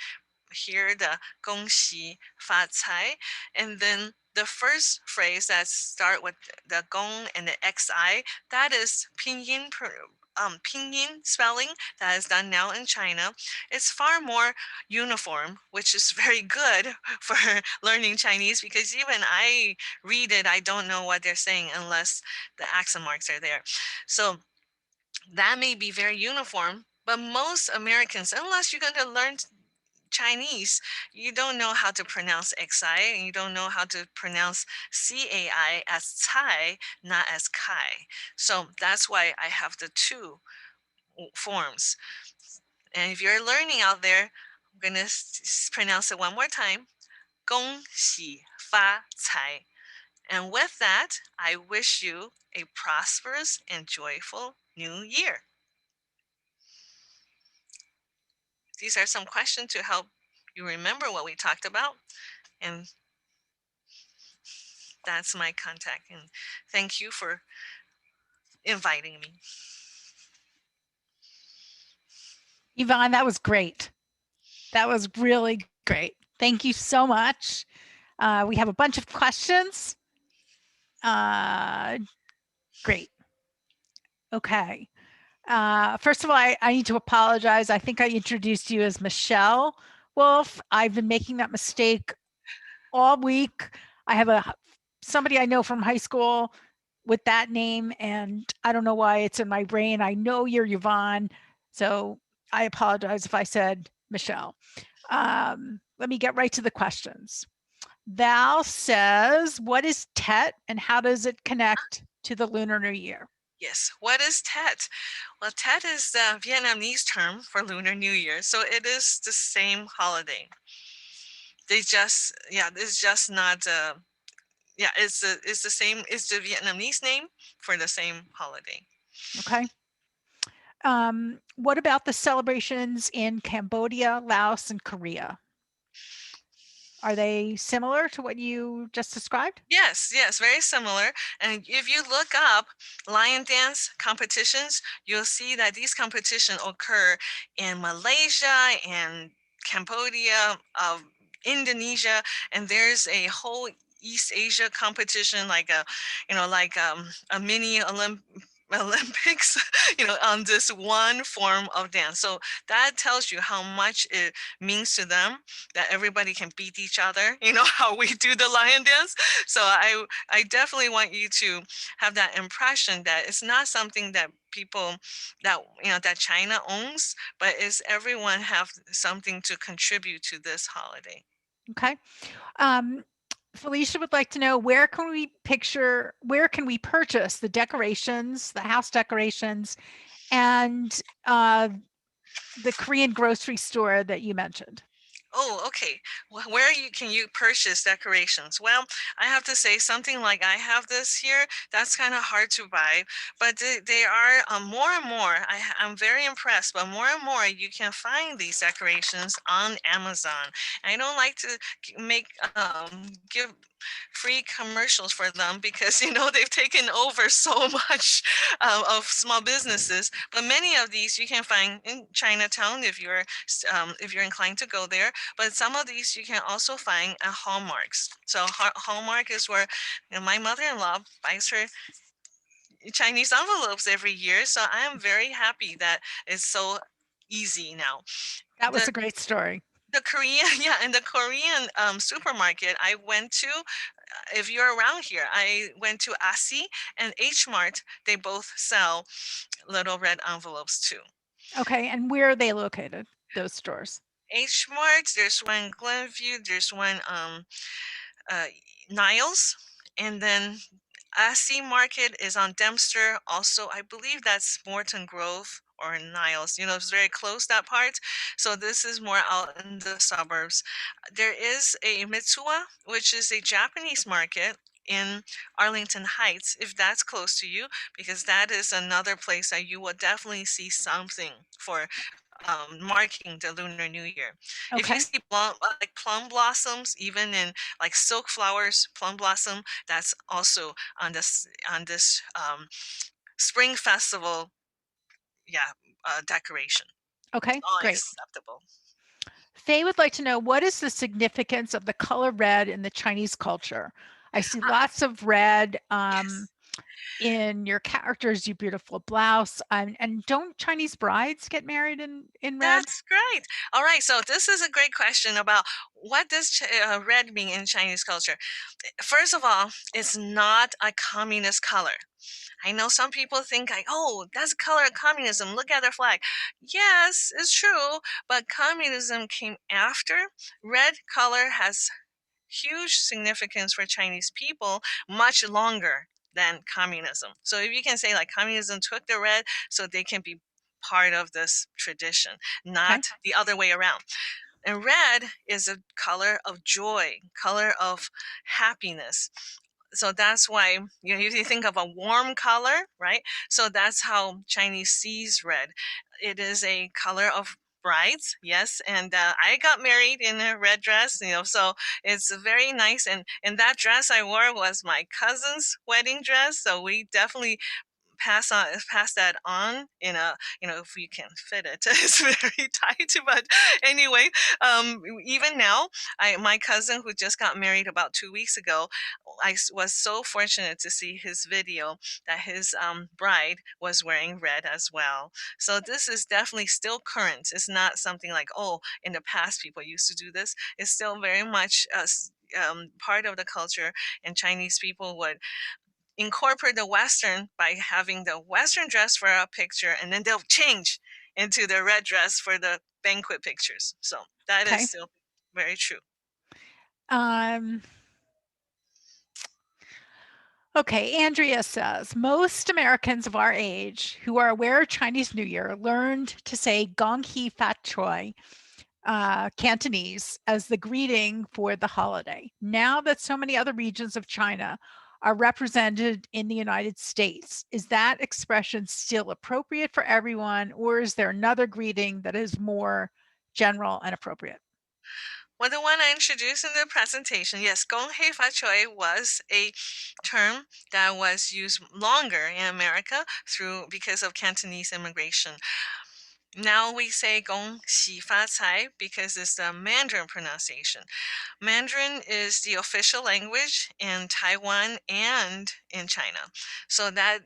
hear the Gong Xi Fa Cai. And then the first phrase that start with the Gong and the XI, that is pinyin spelling that is done now in China. It's far more uniform, which is very good for learning Chinese, because even I read it, I don't know what they're saying unless the accent marks are there. So that may be very uniform, but most Americans, unless you're going to learn Chinese, you don't know how to pronounce XI, and you don't know how to pronounce CAI as Cai, not as Kai. So that's why I have the two forms. And if you're learning out there, I'm going to pronounce it one more time. 恭喜发财. And with that, I wish you a prosperous and joyful new year. These are some questions to help you remember what we talked about. And that's my contact. And thank you for inviting me. Yvonne, that was great. That was really great. Thank you so much. We have a bunch of questions. Great. Okay. First of all, I need to apologize. I think I introduced you as Michelle Wolf. I've been making that mistake all week. I have somebody I know from high school with that name, and I don't know why it's in my brain. I know you're Yvonne, so I apologize if I said Michelle. Let me get right to the questions. Val says, what is Tet and how does it connect to the Lunar New Year? Yes, what is Tet? Well, Tet is the Vietnamese term for Lunar New Year, so it is the same holiday. It's just not, it's the same, it's the Vietnamese name for the same holiday. Okay. What about the celebrations in Cambodia, Laos, and Korea? Are they similar to what you just described? Yes, very similar. And if you look up lion dance competitions, you'll see that these competitions occur in Malaysia and Cambodia, Indonesia, and there's a whole East Asia competition, like a mini Olympics, on this one form of dance. So that tells you how much it means to them that everybody can beat each other, how we do the lion dance. So I definitely want you to have that impression that it's not something that people that China owns, but is everyone have something to contribute to this holiday. Okay. Felicia would like to know, where can we purchase the decorations, the house decorations, and the Korean grocery store that you mentioned? Oh, okay. Where can you purchase decorations? Well, I have to say something like I have this here. That's kind of hard to buy, but they are more and more. I'm very impressed, but more and more you can find these decorations on Amazon. I don't like to make give free commercials for them because they've taken over so much of small businesses. But many of these you can find in Chinatown if you're inclined to go there. But some of these you can also find at Hallmarks. So Hallmark is where my mother-in-law buys her Chinese envelopes every year. So I am very happy that it's so easy now. That was The a great story. the Korean, yeah, in the Korean supermarket I went to, if you're around here, I went to Asi and H Mart. They both sell little red envelopes too. Okay, and where are they located, those stores? H Mart, there's one in Glenview, there's one uh, Niles, and then Asi Market is on Dempster. Also, I believe that's Morton Grove or Niles. It's very close, that part. So this is more out in the suburbs. There is a Mitsuwa, which is a Japanese market in Arlington Heights, if that's close to you, because that is another place that you will definitely see something for marking the Lunar New Year. If you Okay, see like plum blossoms, even in like silk flowers, plum blossom, that's also on this spring festival, yeah, decoration. okay, All great. acceptable. Faye would like to know, what is the significance of the color red in the Chinese culture? I see Ah, lots of red yes. in your characters, you beautiful blouse. And don't Chinese brides get married in red? That's great. All right, so this is a great question about what does red mean in Chinese culture. First of all, it's not a communist color. I know some people think like, oh, that's the color of communism. Look at their flag. Yes, it's true, but communism came after. Red color has huge significance for Chinese people, much longer than communism. So if you can say like communism took the red so they can be part of this tradition, Okay, not the other way around. And red is a color of joy, color of happiness. So that's why if you think of a warm color, right? So that's how Chinese sees red. It is a color of brides, yes, and I got married in a red dress, so it's very nice. And that dress I wore was my cousin's wedding dress, so we definitely pass that on in a if we can fit it. It's very tight, but anyway, even now, my cousin who just got married about 2 weeks ago, was so fortunate to see his video that his bride was wearing red as well. So this is definitely still current. It's not something like, oh, in the past people used to do this. It's still very much part of the culture, and Chinese people would incorporate the Western by having the Western dress for a picture, and then they'll change into the red dress for the banquet pictures. So that is okay. still very true. Um, okay, Andrea says most Americans of our age who are aware of Chinese New Year learned to say Gong Hei Fat Choi, Cantonese, as the greeting for the holiday. Now that so many other regions of China are represented in the United States, is that expression still appropriate for everyone, or is there another greeting that is more general and appropriate? Well, the one I introduced in the presentation, yes, Gong Hei Fa Choi was a term that was used longer in America through because of Cantonese immigration. Now we say Gong Xi Fa Cai because it's the Mandarin pronunciation. Mandarin is the official language in Taiwan and in China. So that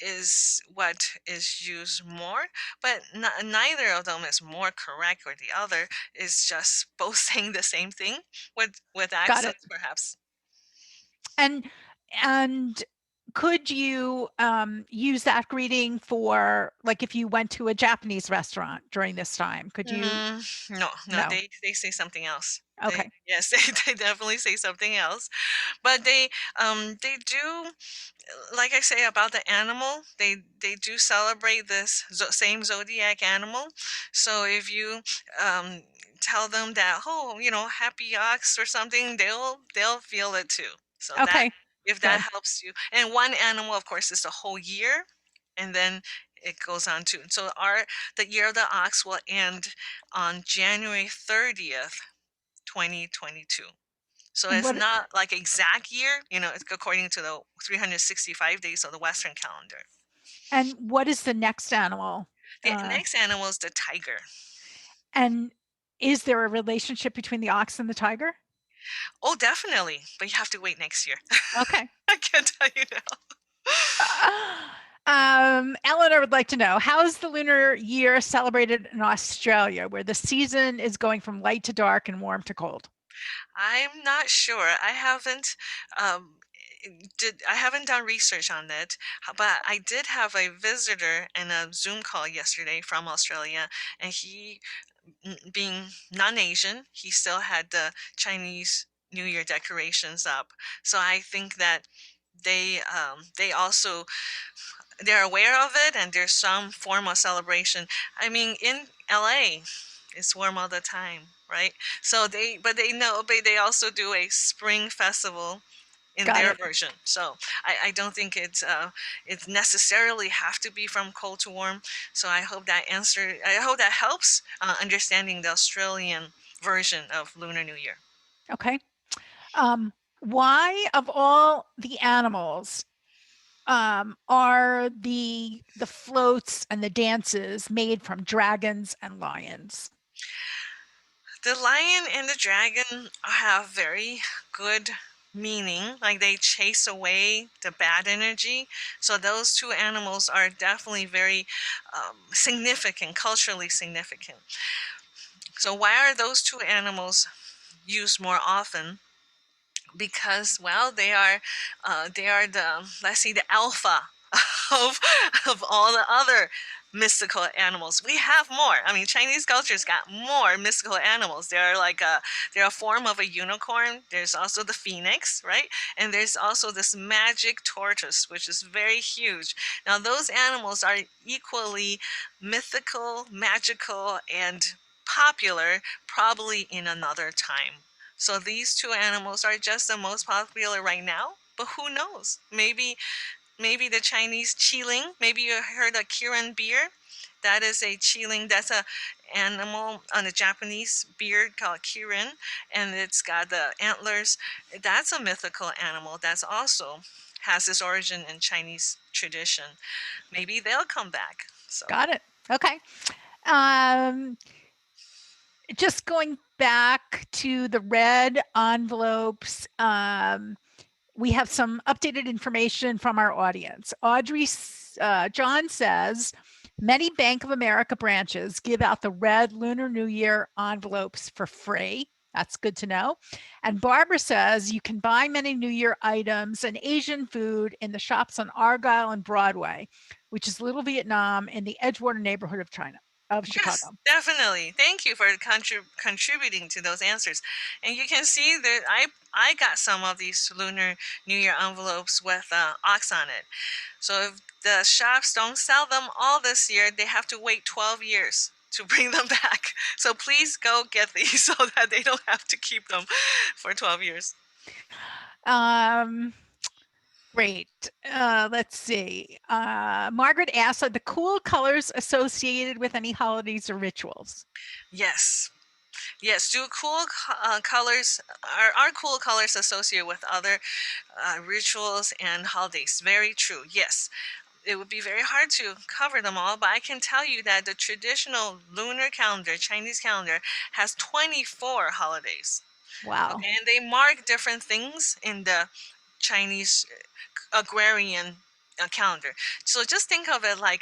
is what is used more, but neither of them is more correct or the other. Is just both saying the same thing with Got it. accents perhaps. And and could you use that greeting for, like, if you went to a Japanese restaurant during this time? Could you? No, no, No. they say something else. They Okay. Yes, they definitely say something else. But they do, like I say about the animal, they do celebrate this same zodiac animal. So if you um tell them that, oh, happy ox or something, they'll feel it too. So that, Okay, if that good. helps you. And one animal, of course, is the whole year, and then it goes on to. So the year of the ox will end on January 30th, 2022. So And it's what not like exact year, it's according to the 365 days of the Western calendar. is the next animal? The Uh, next animal is the tiger. and is there a relationship between the ox and the tiger? Oh, definitely. But you have to wait next year. Okay. I can't tell you now. Eleanor would like to know, how is the Lunar Year celebrated in Australia, where the season is going from light to dark and warm to cold? I'm not sure. Um, I haven't done research on it, but I did have a visitor in a Zoom call yesterday from Australia, and he, being non-Asian, he still had the Chinese New Year decorations up. So I think that they also, they're aware of it, and there's some form of celebration. I mean, in LA, it's warm all the time, right? So they know, but they also do a spring festival in Got their it. version. So I don't think it's necessarily have to be from cold to warm. So I hope that helps understanding the Australian version of Lunar New Year. Okay. Why, of all the animals, are the floats and the dances made from dragons and lions? The lion and the dragon have very good meaning, like they chase away the bad energy. So those two animals are definitely very significant, culturally significant. So why are those two animals used more often? Because, well, they are the, let's see, the alpha of all the other mystical animals. We have more. I mean, Chinese culture's got more mystical animals. They're a form of a unicorn. There's also the phoenix, right? And there's also this magic tortoise, which is very huge. Now those animals are equally mythical, magical, and popular, probably in another time. So these two animals are just the most popular right now, but who knows? Maybe the Chinese qiling. Maybe you heard of Kirin beer. That is a qiling. That's a animal on a Japanese beard called Kirin, and it's got the antlers. That's a mythical animal. That's also has its origin in Chinese tradition. Maybe they'll come back. So Got it. Okay. Um, just going back to the red envelopes, we have some updated information from our audience. John says, many Bank of America branches give out the red Lunar New Year envelopes for free. That's good to know. And Barbara says you can buy many New Year items and Asian food in the shops on Argyle and Broadway, which is Little Vietnam in the Edgewater neighborhood of yes, Chicago. definitely. Thank you for contributing to those answers. And you can see that I got some of these Lunar New Year envelopes with ox on it. So if the shops don't sell them all this year, they have to wait 12 years to bring them back. So please go get these so that they don't have to keep them for 12 years. Um, Great. Let's see. Margaret asked, are the cool colors associated with any holidays or rituals? Yes. Yes, do colors are cool colors associated with other rituals and holidays? Very true. Yes, it would be very hard to cover them all, but I can tell you that the traditional lunar calendar, Chinese calendar, has 24 holidays. Wow. Okay, and they mark different things in the Chinese agrarian calendar. So just think of it like,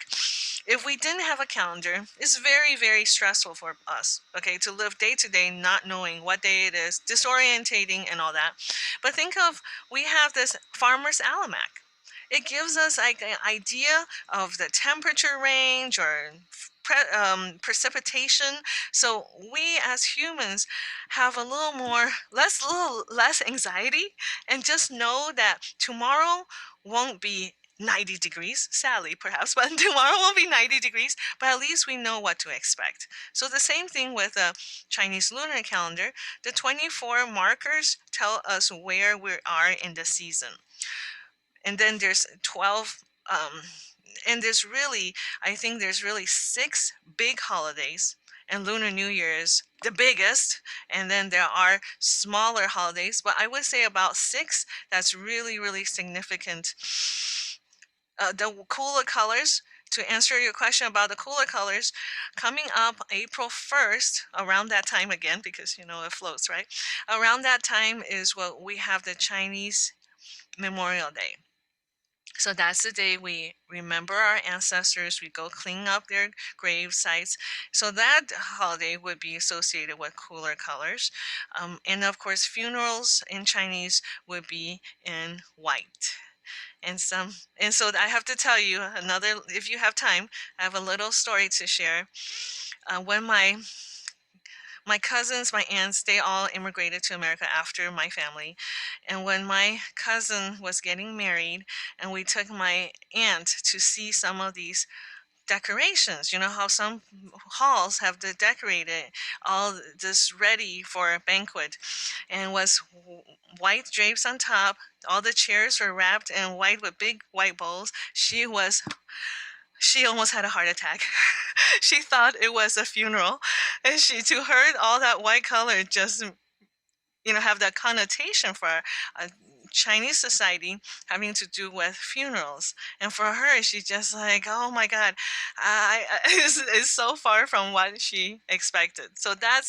if we didn't have a calendar, it's very, very stressful for us, okay, to live day to day not knowing what day it is, disorientating and all that. But think of, we have this farmer's almanac. It gives us like an idea of the temperature range or precipitation. So we as humans have a little less anxiety, and just know that tomorrow won't be 90 degrees, sadly perhaps, but tomorrow will be 90 degrees, but at least we know what to expect. So the same thing with the Chinese lunar calendar. The 24 markers tell us where we are in the season. And then there's 12, and I think there's really 6 big holidays, and Lunar New Year is the biggest, and then there are smaller holidays, but I would say about 6 that's really, really significant. The cooler colors, to answer your question about the cooler colors, coming up April 1st, around that time again, because it floats, right? Around that time is what we have the Chinese Memorial Day. So that's the day we remember our ancestors. We go clean up their grave sites. So that holiday would be associated with cooler colors. And of course, funerals in Chinese would be in white. And so I have to tell you another, if you have time, I have a little story to share. When my cousins, my aunts, they all immigrated to America after my family. And when my cousin was getting married, and we took my aunt to see some of these decorations, how some halls have decorated all this ready for a banquet, and was white drapes on top. All the chairs were wrapped in white with big white bowls. She almost had a heart attack. She thought it was a funeral, and to her, all that white color just have that connotation for a Chinese society having to do with funerals. And for her, she's just like, oh my God, it's so far from what she expected. So that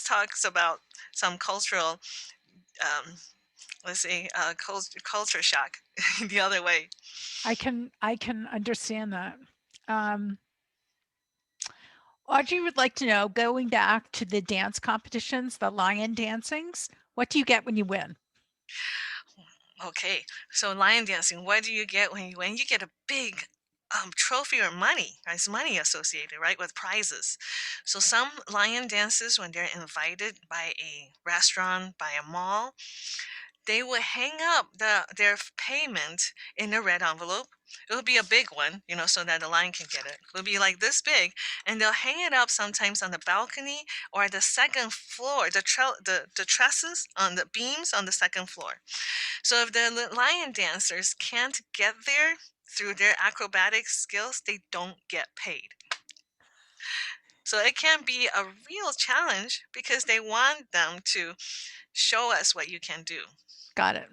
talks about some cultural, let's say, culture shock the other way. I can understand that. Audrey would like to know, going back to the dance competitions, the lion dancings, what do you get when you win? Okay, so lion dancing, what do you get when you win? You get a big trophy or money. There's money associated, right, with prizes. So some lion dances, when they're invited by a restaurant, by a mall, they would hang up their payment in a red envelope. It would be a big one, so that the lion can get it. It would be like this big, and they'll hang it up sometimes on the balcony or the second floor, the trusses on the beams on the second floor. So if the lion dancers can't get there through their acrobatic skills, they don't get paid. So it can be a real challenge because they want them to show us what you can do. Got it.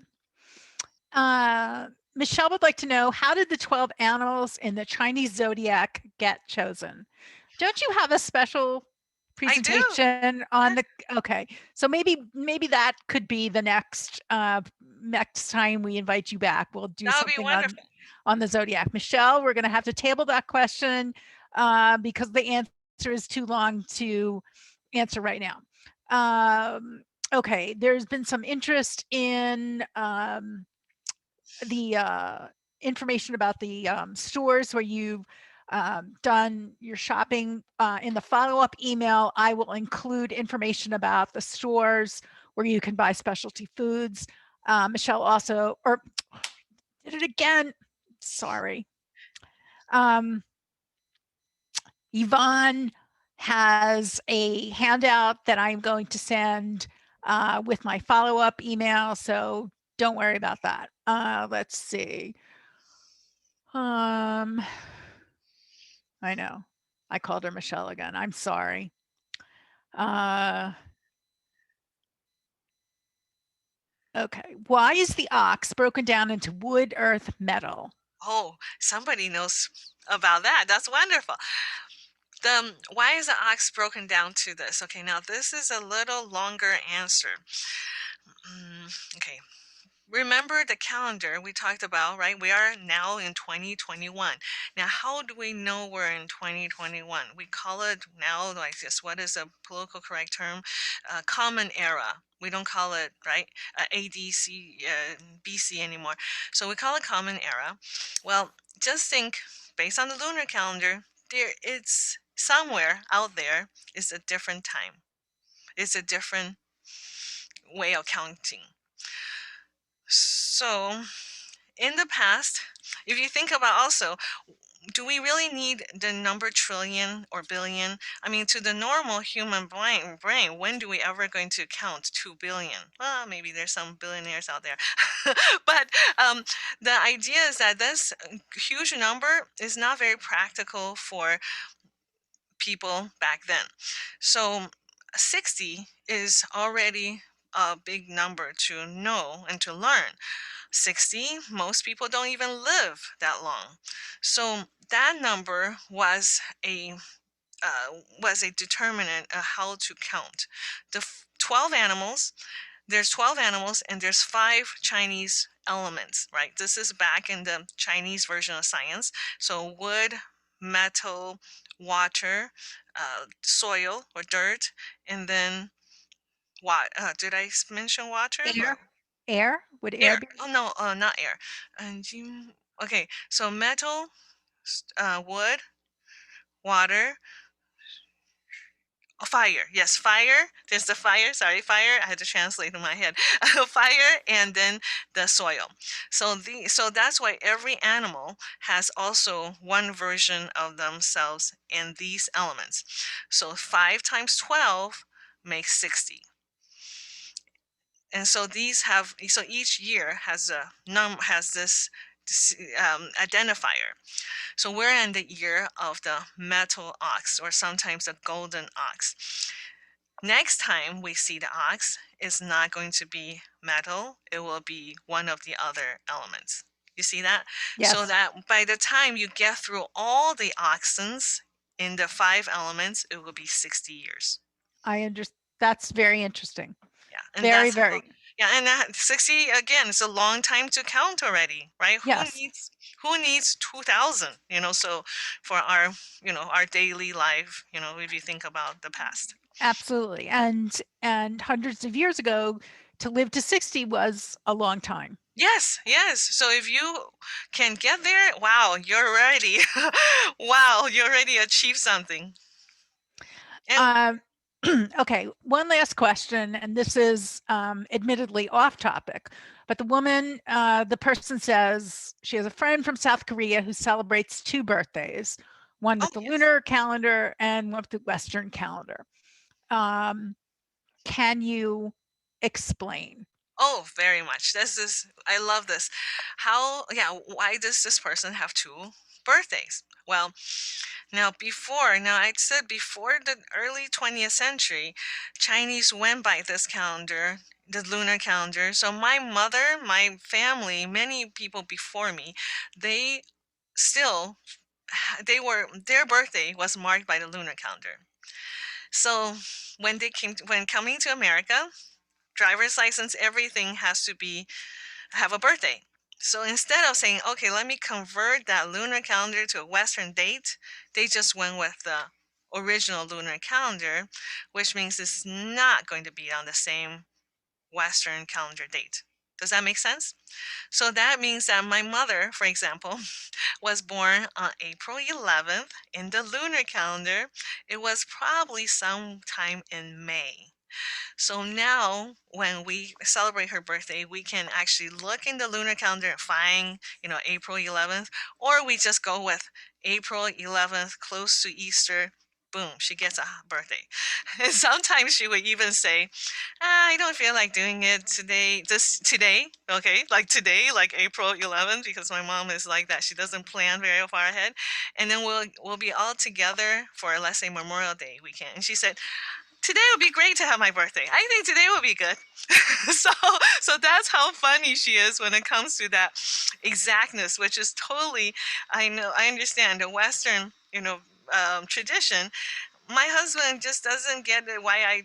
Michelle would like to know, how did the 12 animals in the Chinese zodiac get chosen? Don't you have a special presentation on the, okay, so maybe that could be the next time we invite you back. We'll do something on the zodiac. Michelle, we're going to have to table that question because the answer is too long to answer right now. Okay, there's been some interest in the information about the stores where you've done your shopping. In the follow-up email, I will include information about the stores where you can buy specialty foods. Michelle also, or did it again, sorry. Yvonne has a handout that I'm going to send with my follow-up email, so don't worry about that. Let's see. I know. I called her Michelle again. I'm sorry. Okay. Why is the ox broken down into wood, earth, metal? Oh, somebody knows about that. That's wonderful. Why is the ox broken down to this? Okay, now this is a little longer answer. Okay. Remember the calendar we talked about, right? We are now in 2021. Now, how do we know we're in 2021? We call it now, like this, what is a political correct term? Common era. We don't call it, right, ADC, BC anymore. So we call it common era. Well, just think, based on the lunar calendar, it's somewhere out there is a different time. It's a different way of counting. So in the past, if you think about also, do we really need the number trillion or billion? I mean, to the normal human brain, when do we ever going to count 2 billion? Well, maybe there's some billionaires out there. But the idea is that this huge number is not very practical for people back then. So 60 is already a big number to know and to learn. 60, most people don't even live that long. So that number was a determinant of how to count. The 12 animals, there's 12 animals and there's 5 Chinese elements, right? This is back in the Chinese version of science. So wood, metal, water, soil or dirt, and then what? Did I mention water? Air? Would air Air. be? Oh no, not air. Okay, so metal, wood, water, fire. Yes, fire. There's the fire. Sorry, fire. I had to translate in my head. Fire, and then the soil. So that's why every animal has also one version of themselves in these elements. So 5 times 12 makes 60. And so each year has this identifier. So we're in the year of the metal ox, or sometimes the golden ox. Next time we see the ox, it's not going to be metal, it will be one of the other elements. You see that? Yes. So that by the time you get through all the oxens in the 5 elements, it will be 60 years. I understand. That's very interesting. Yeah, and Very, that's how, very. yeah, and 60 again, it's a long time to count already, right? Yes. Who needs 2000, so for our, our daily life, if you think about the past. Absolutely. And hundreds of years ago, to live to 60 was a long time. Yes, yes. So if you can get there, wow, you're ready. Wow, you already achieved something. And Okay, one last question, and this is admittedly off topic, but the person says she has a friend from South Korea who celebrates 2 birthdays, one with the yes. lunar calendar and one with the Western calendar. Can you explain? Oh, very much. I love this. Why does this person have 2 birthdays? Well, now I said before the early 20th century, Chinese went by this calendar, the lunar calendar. So my mother, my family, many people before me, they still, their birthday was marked by the lunar calendar. So when coming to America, driver's license, everything has to have a birthday. So instead of saying, okay, let me convert that lunar calendar to a Western date, they just went with the original lunar calendar, which means it's not going to be on the same Western calendar date. Does that make sense? So that means that my mother, for example, was born on April 11th in the lunar calendar. It was probably sometime in May. So now when we celebrate her birthday, we can actually look in the lunar calendar and find, April 11th, or we just go with April 11th, close to Easter. Boom, she gets a birthday. And sometimes she would even say, I don't feel like doing it today, okay? Like today, like April 11th, because my mom is like that. She doesn't plan very far ahead. And then we'll be all together for, let's say, Memorial Day weekend. And she said, today would be great to have my birthday. I think today would be good. so that's how funny she is when it comes to that exactness, which is totally, I understand the Western, tradition. My husband just doesn't get it why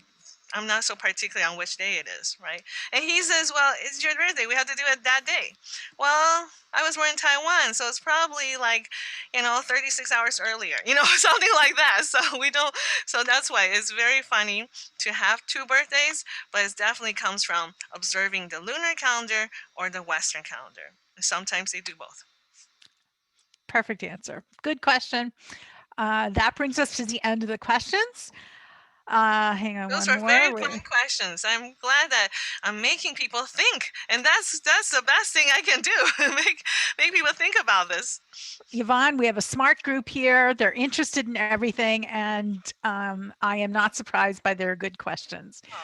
I'm not so particular on which day it is, right? And he says, well, it's your birthday. We have to do it that day. Well, I was born in Taiwan, so it's probably like, 36 hours earlier, something like that. So that's why it's very funny to have 2 birthdays, but it definitely comes from observing the lunar calendar or the Western calendar. Sometimes they do both. Perfect answer. Good question. That brings us to the end of the questions. Hang on, Those one were very more. fun questions. I'm glad that I'm making people think, and that's the best thing I can do. make people think about this. Yvonne, we have a smart group here. They're interested in everything, and I am not surprised by their good questions. Oh.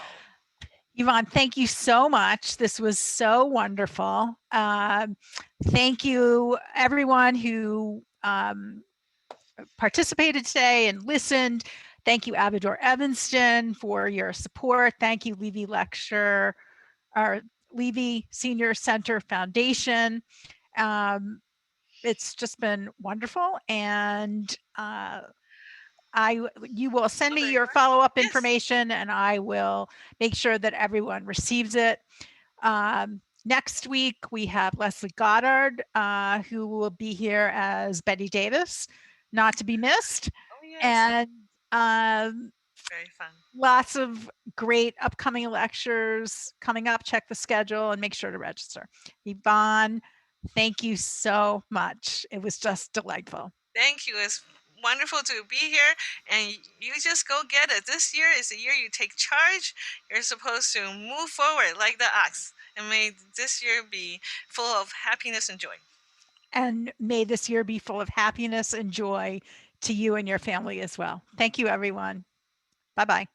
Yvonne, thank you so much. This was so wonderful. Thank you, everyone who participated today and listened. Thank you, Abador Evanston, for your support. Thank you, Levy Lecture, our Levy Senior Center Foundation. It's just been wonderful, and you will send me your follow-up information, and I will make sure that everyone receives it. Next week, we have Leslie Goddard, who will be here as Betty Davis, not to be missed. Oh, yes. And very fun. Lots of great upcoming lectures coming up. Check the schedule and make sure to register. Yvonne, thank you so much. It was just delightful. Thank you. It's wonderful to be here, and you just go get it. This year is the year you take charge. You're supposed to move forward like the ox, and may this year be full of happiness and joy. And may this year be full of happiness and joy to you and your family as well. Thank you, everyone. Bye-bye.